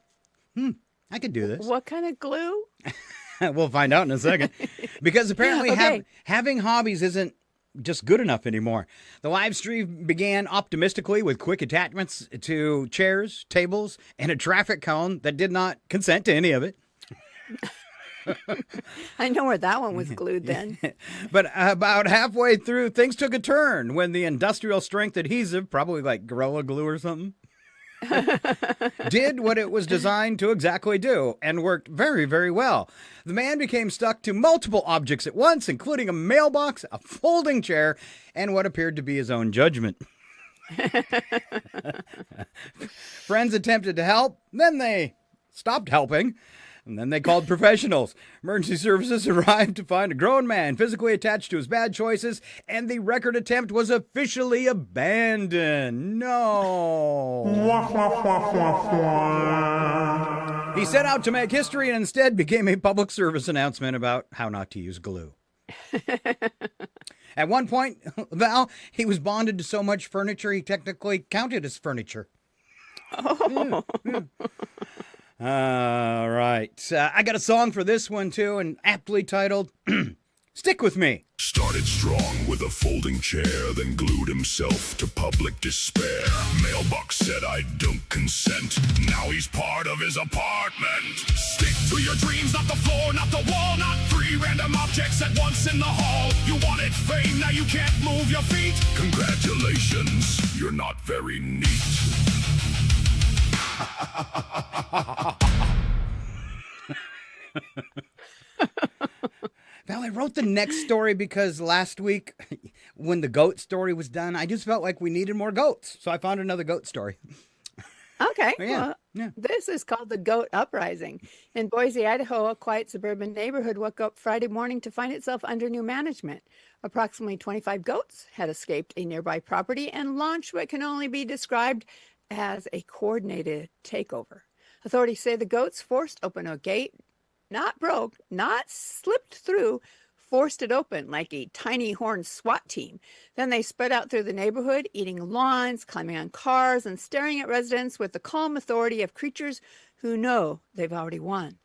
I could do this. What kind of glue? We'll find out in a second. Because apparently Okay. having hobbies isn't just good enough anymore. The live stream began optimistically with quick attachments to chairs, tables, and a traffic cone that did not consent to any of it. I know where that one was glued then. But about halfway through, things took a turn when the industrial strength adhesive, probably like Gorilla Glue or something, did what it was designed to exactly do and worked very, very well. The man became stuck to multiple objects at once, including a mailbox, a folding chair, and what appeared to be his own judgment. Friends attempted to help, then they stopped helping. And then they called professionals. Emergency services arrived to find a grown man physically attached to his bad choices, and the record attempt was officially abandoned. No. He set out to make history and instead became a public service announcement about how not to use glue. At one point, Val, he was bonded to so much furniture he technically counted as furniture. Oh. All right. I got a song for this one, too, and aptly titled, Stick With Me. Started strong with a folding chair, then glued himself to public despair. Mailbox said I don't consent. Now he's part of his apartment. Stick to your dreams, not the floor, not the wall, not three random objects at once in the hall. You wanted fame, now you can't move your feet. Congratulations, you're not very neat. Val, I wrote the next story because last week when the goat story was done, I just felt like we needed more goats. So I found another goat story. Okay. Yeah, Well, this is called the Goat Uprising. In Boise, Idaho, a quiet suburban neighborhood woke up Friday morning to find itself under new management. Approximately 25 goats had escaped a nearby property and launched what can only be described as a coordinated takeover. Authorities say the goats forced open a gate, not broke, not slipped through, forced it open like a tiny horned SWAT team. Then they spread out through the neighborhood, eating lawns, climbing on cars, and staring at residents with the calm authority of creatures who know they've already won.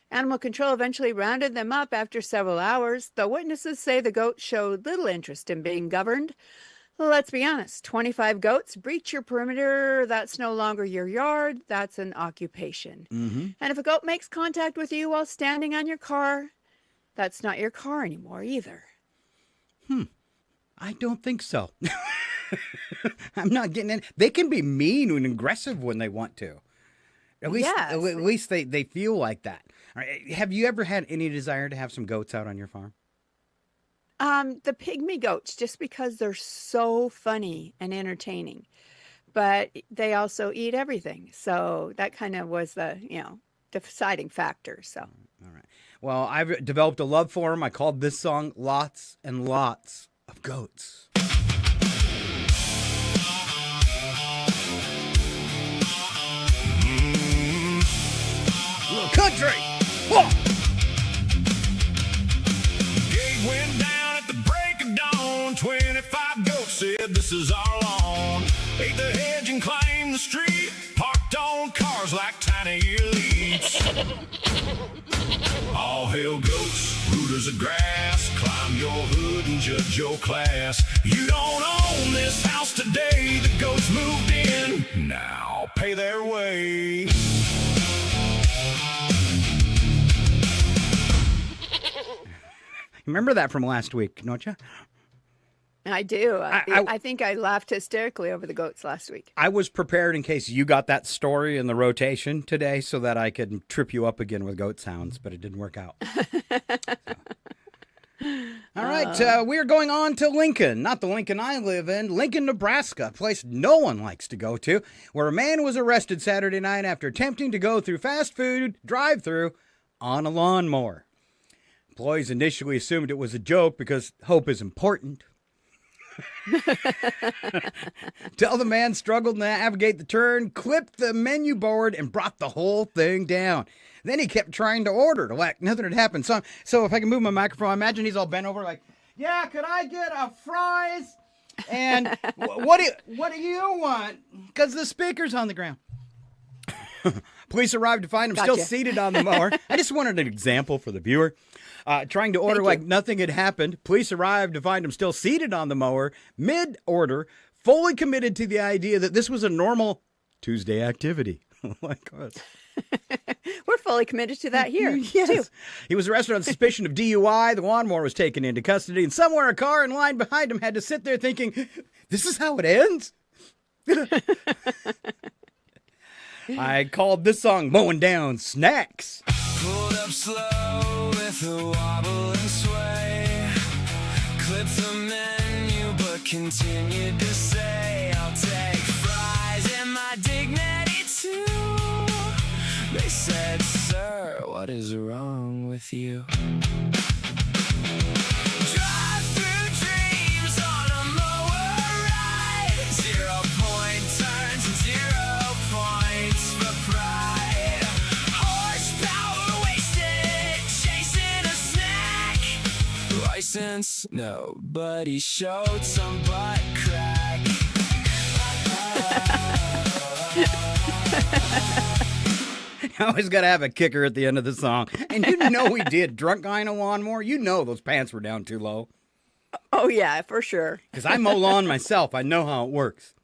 Animal control eventually rounded them up after several hours, though witnesses say the goats showed little interest in being governed. Let's be honest, 25 goats breach your perimeter. That's no longer your yard. That's an occupation. Mm-hmm. And if a goat makes contact with you while standing on your car, that's not your car anymore either. I don't think so. I'm not getting in. They can be mean and aggressive when they want to. At least they feel like that. All right, have you ever had any desire to have some goats out on your farm? The pygmy goats, just because they're so funny and entertaining, but they also eat everything. So that kind of was the, deciding factor. So. All right. Well, I've developed a love for them. I called this song Lots and Lots of Goats. Little country. Whoa! Gate went down at the break of dawn. 25 goats said this is our lawn. Ate the hedge and climbed the street. Parked on cars like tiny elites. All hail goats, rooters of grass. Climb your hood and judge your class. You don't own this house today. The goats moved in. Now pay their way. Remember that from last week, don't you? I do. I think I laughed hysterically over the goats last week. I was prepared in case you got that story in the rotation today so that I could trip you up again with goat sounds, but it didn't work out. All right, we are going on to Lincoln, not the Lincoln I live in, Lincoln, Nebraska, a place no one likes to go to, where a man was arrested Saturday night after attempting to go through fast food drive-thru on a lawnmower. Employees initially assumed it was a joke because hope is important. Till the man struggled to navigate the turn, clipped the menu board, and brought the whole thing down. Then he kept trying to order to like nothing had happened. So if I can move my microphone, I imagine he's all bent over like, yeah, could I get a fries? And what do you want? Because the speaker's on the ground. Police arrived to find him still seated on the mower. I just wanted an example for the viewer. Trying to order like nothing had happened. Police arrived to find him still seated on the mower, mid-order, fully committed to the idea that this was a normal Tuesday activity. Oh, my God. We're fully committed to that here, too. He was arrested on suspicion of DUI. The lawnmower was taken into custody, and somewhere a car in line behind him had to sit there thinking, this is how it ends? I called this song Mowing Down Snacks. Pulled up slow with a wobble and sway. Clipped the menu but continued to say, I'll take fries and my dignity too. They said, sir, what is wrong with you? Drive-through dreams on a mower ride. 0 point turns and 0 points for pride. Horsepower wasted, chasing a snack. License, no, but he showed some butt crack. I always got to have a kicker at the end of the song. And you know we did. Drunk guy in a lawnmower, you know those pants were down too low. Oh, yeah, for sure. Because I mow lawn myself. I know how it works.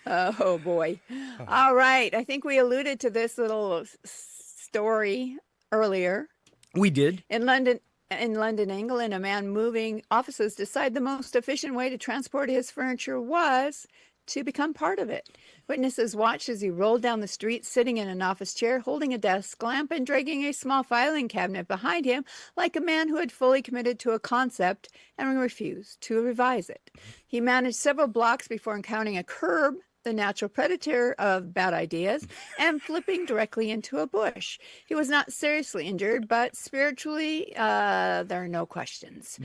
Oh, boy. All right. I think we alluded to this little story earlier. We did. In London, England, a man moving offices decided the most efficient way to transport his furniture was to become part of it. Witnesses watched as he rolled down the street, sitting in an office chair, holding a desk lamp and dragging a small filing cabinet behind him, like a man who had fully committed to a concept and refused to revise it. He managed several blocks before encountering a curb, the natural predator of bad ideas, and flipping directly into a bush. He was not seriously injured, but spiritually, there are no questions.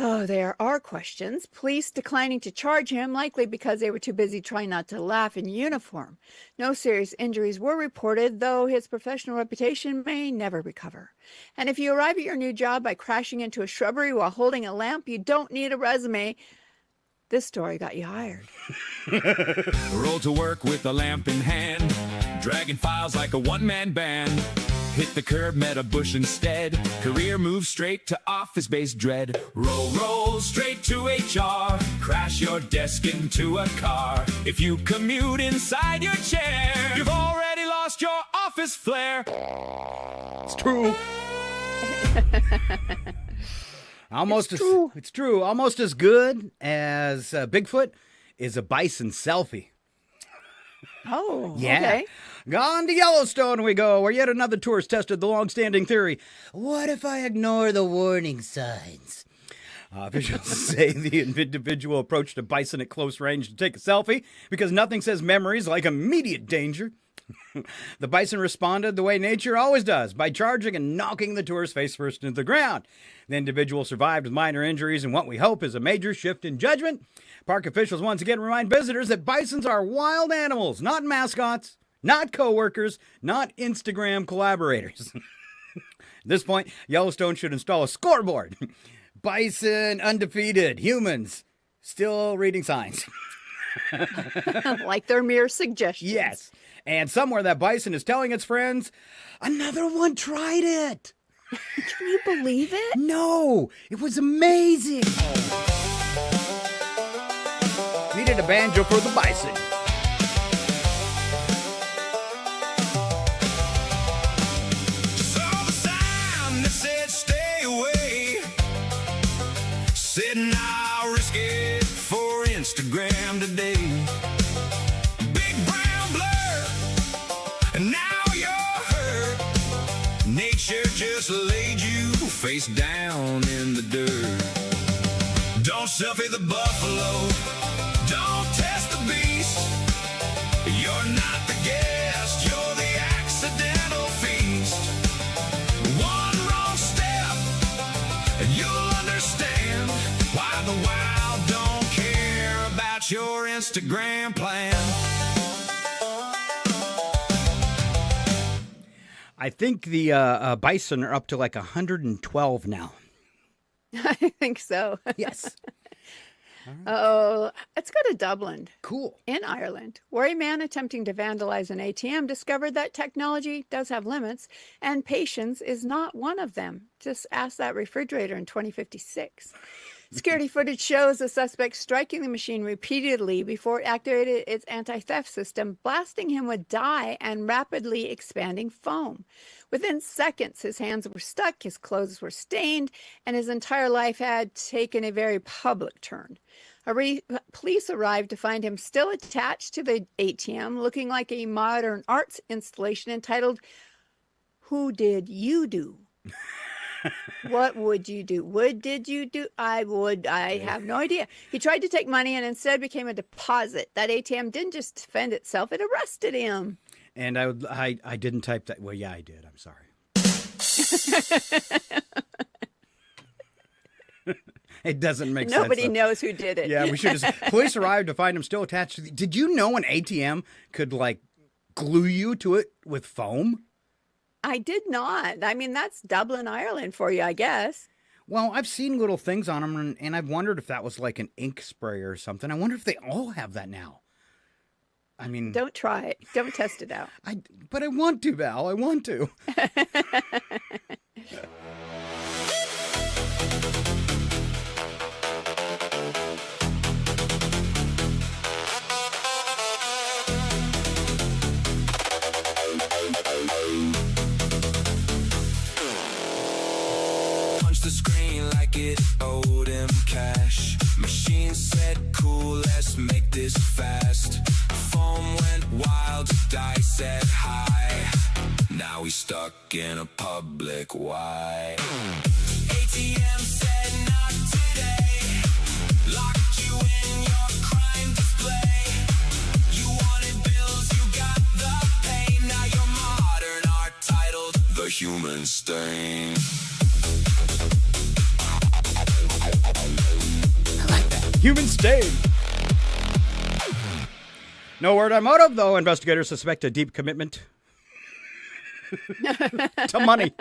Oh, there are questions. Police declining to charge him, likely because they were too busy trying not to laugh in uniform. No serious injuries were reported, though his professional reputation may never recover. And if you arrive at your new job by crashing into a shrubbery while holding a lamp, you don't need a resume. This story got you hired. Roll to work with a lamp in hand, dragging files like a one-man band. Hit the curb, met a bush instead. Career moves straight to office-based dread. Roll straight to HR. Crash your desk into a car. If you commute inside your chair, you've already lost your office flair. It's true. It's true. Almost as good as Bigfoot is a bison selfie. Oh, yeah. Okay. Gone to Yellowstone we go, where yet another tourist tested the long-standing theory. What if I ignore the warning signs? Officials say the individual approached a bison at close range to take a selfie because nothing says memories like immediate danger. The bison responded the way nature always does, by charging and knocking the tourist face first into the ground. The individual survived with minor injuries and what we hope is a major shift in judgment. Park officials once again remind visitors that bisons are wild animals, not mascots, not co-workers, not Instagram collaborators. At this point, Yellowstone should install a scoreboard. Bison undefeated, humans still reading signs. Like they're mere suggestions. Yes. And somewhere that bison is telling its friends, another one tried it. Can you believe it? No, it was amazing. Needed a banjo for the bison. Saw the sign that said stay away. Said I'll risk it for Instagram today. Big brown blur, and now you're hurt. Nature just laid you face down in the dirt. Don't selfie the buffalo. Don't test the beast. You're not the guest, you're the accidental feast. One wrong step, and you'll understand why the wild don't care about your Instagram plan. I think the bison are up to like 112 now. I think so. Yes. Oh, let's go to Dublin. Cool. In Ireland, where a man attempting to vandalize an ATM discovered that technology does have limits, and patience is not one of them. Just ask that refrigerator in 2056. Security footage shows the suspect striking the machine repeatedly before it activated its anti-theft system, blasting him with dye and rapidly expanding foam. Within seconds, his hands were stuck, his clothes were stained, and his entire life had taken a very public turn. Police arrived to find him still attached to the ATM, looking like a modern arts installation entitled, "Who Did You Do?" What would you do? Did you do? I would. I have no idea. He tried to take money and instead became a deposit. That ATM didn't just defend itself, it arrested him. And I didn't type that. Well, yeah, I did. I'm sorry. It doesn't make sense. Nobody knows who did it. Yeah, we should just. Police arrived to find him still attached to Did you know an ATM could, like, glue you to it with foam? I did not. I mean, that's Dublin, Ireland for you, I guess. Well, I've seen little things on them, and I've wondered if that was like an ink spray or something. I wonder if they all have that now. I mean... Don't try it. Don't test it out. But I want to, Val. I want to. The screen like it owed him cash. Machine said cool, let's make this fast. Foam went wild, dice said high. Now he's stuck in a public why. ATM said not today. Locked you in your crime display. You wanted bills, you got the pain. Now you're modern art titled The Human Stain. Human stain. No word on motive, though. Investigators suspect a deep commitment to money.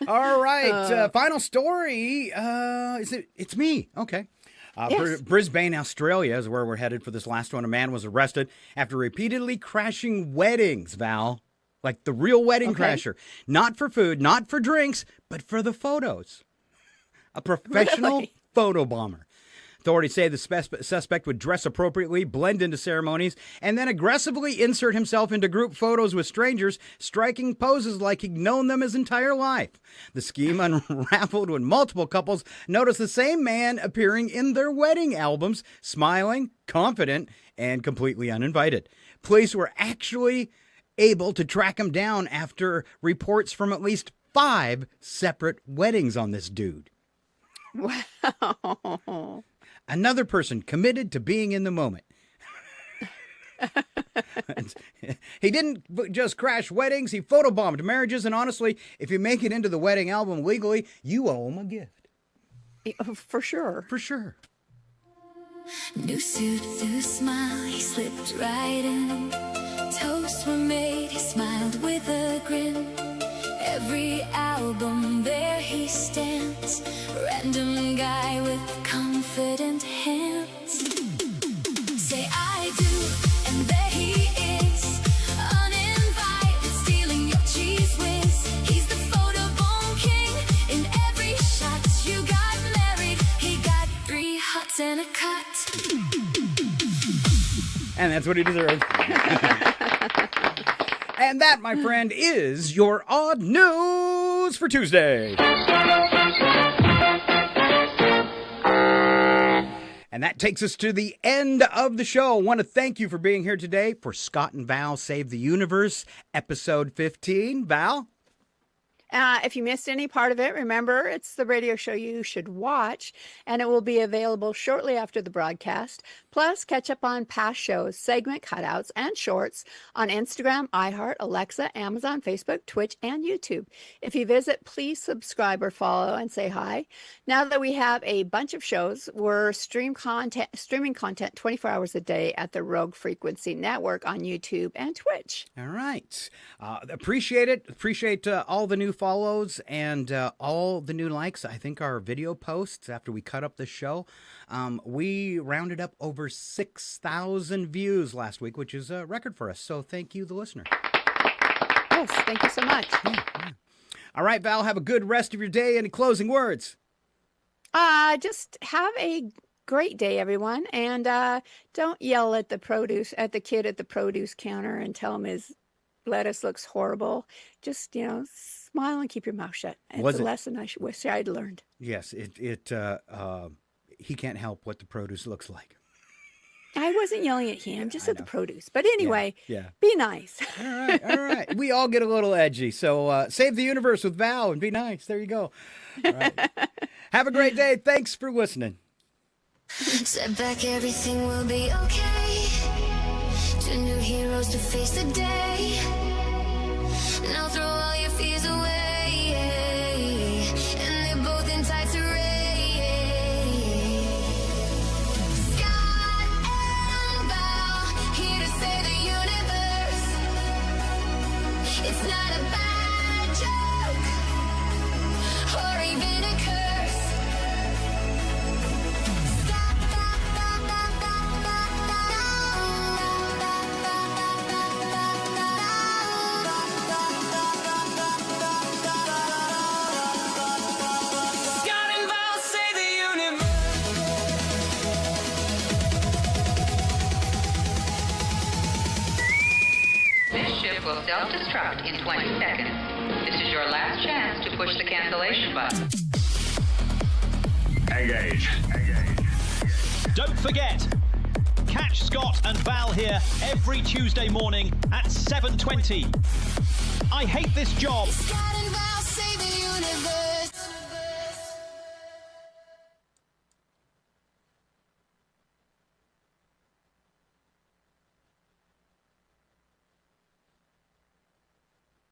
All right. Final story. It's me. Okay. Yes. Brisbane, Australia is where we're headed for this last one. A man was arrested after repeatedly crashing weddings, Val. Like the real wedding crasher. Not for food, not for drinks, but for the photos. A professional photo bomber. Authorities say the suspect would dress appropriately, blend into ceremonies, and then aggressively insert himself into group photos with strangers, striking poses like he'd known them his entire life. The scheme unraveled when multiple couples noticed the same man appearing in their wedding albums, smiling, confident, and completely uninvited. Police were actually able to track him down after reports from at least 5 separate weddings on this dude. Wow. Another person committed to being in the moment. He didn't just crash weddings, he photobombed marriages, and honestly, if you make it into the wedding album legally, you owe him a gift. For sure. For sure. New suit, new smile, he slipped right in. Toasts were made, he smiled with a grin. Every album, there he stands. Random guy with confident hands. Say I do, and there he is. Uninvited, stealing your cheese whiz. He's the photo bomb king. In every shot, you got married. He got 3 hots and a cut. And that's what he deserves. And that, my friend, is your odd news for Tuesday. And that takes us to the end of the show. I want to thank you for being here today for Scott and Val Save the Universe, episode 15. Val? If you missed any part of it, remember, it's the radio show you should watch, and it will be available shortly after the broadcast. Plus, catch up on past shows, segment cutouts, and shorts on Instagram, iHeart, Alexa, Amazon, Facebook, Twitch, and YouTube. If you visit, please subscribe or follow and say hi. Now that we have a bunch of shows, we're streaming content 24 hours a day at the Rogue Frequency Network on YouTube and Twitch. All right. Appreciate it. Appreciate all the new follows and all the new likes. I think our video posts after we cut up the show, we rounded up over 6,000 views last week, which is a record for us. So thank you, the listener. Yes, thank you so much. Yeah. All right, Val, have a good rest of your day. Any closing words? Just have a great day, everyone. And don't yell at the kid at the produce counter and tell him his lettuce looks horrible. Just, smile and keep your mouth shut. It's a lesson I wish I'd learned. Yes, he can't help what the produce looks like. I wasn't yelling at him, just at the produce. But anyway, yeah. Be nice. All right. We all get a little edgy. So save the universe with Val and be nice. There you go. All right. Have a great day. Thanks for listening. Step back, everything will be okay. Two new heroes to face the day. Now throw all your fears away. And they're both in tights array. It's not a bad joke or even a curse. Scott and Val save the universe. This ship will self-destruct in 20 seconds. This is your last chance to push the cancellation button. Engage. Don't forget, catch Scott and Val here every Tuesday morning at 7:20. I hate this job.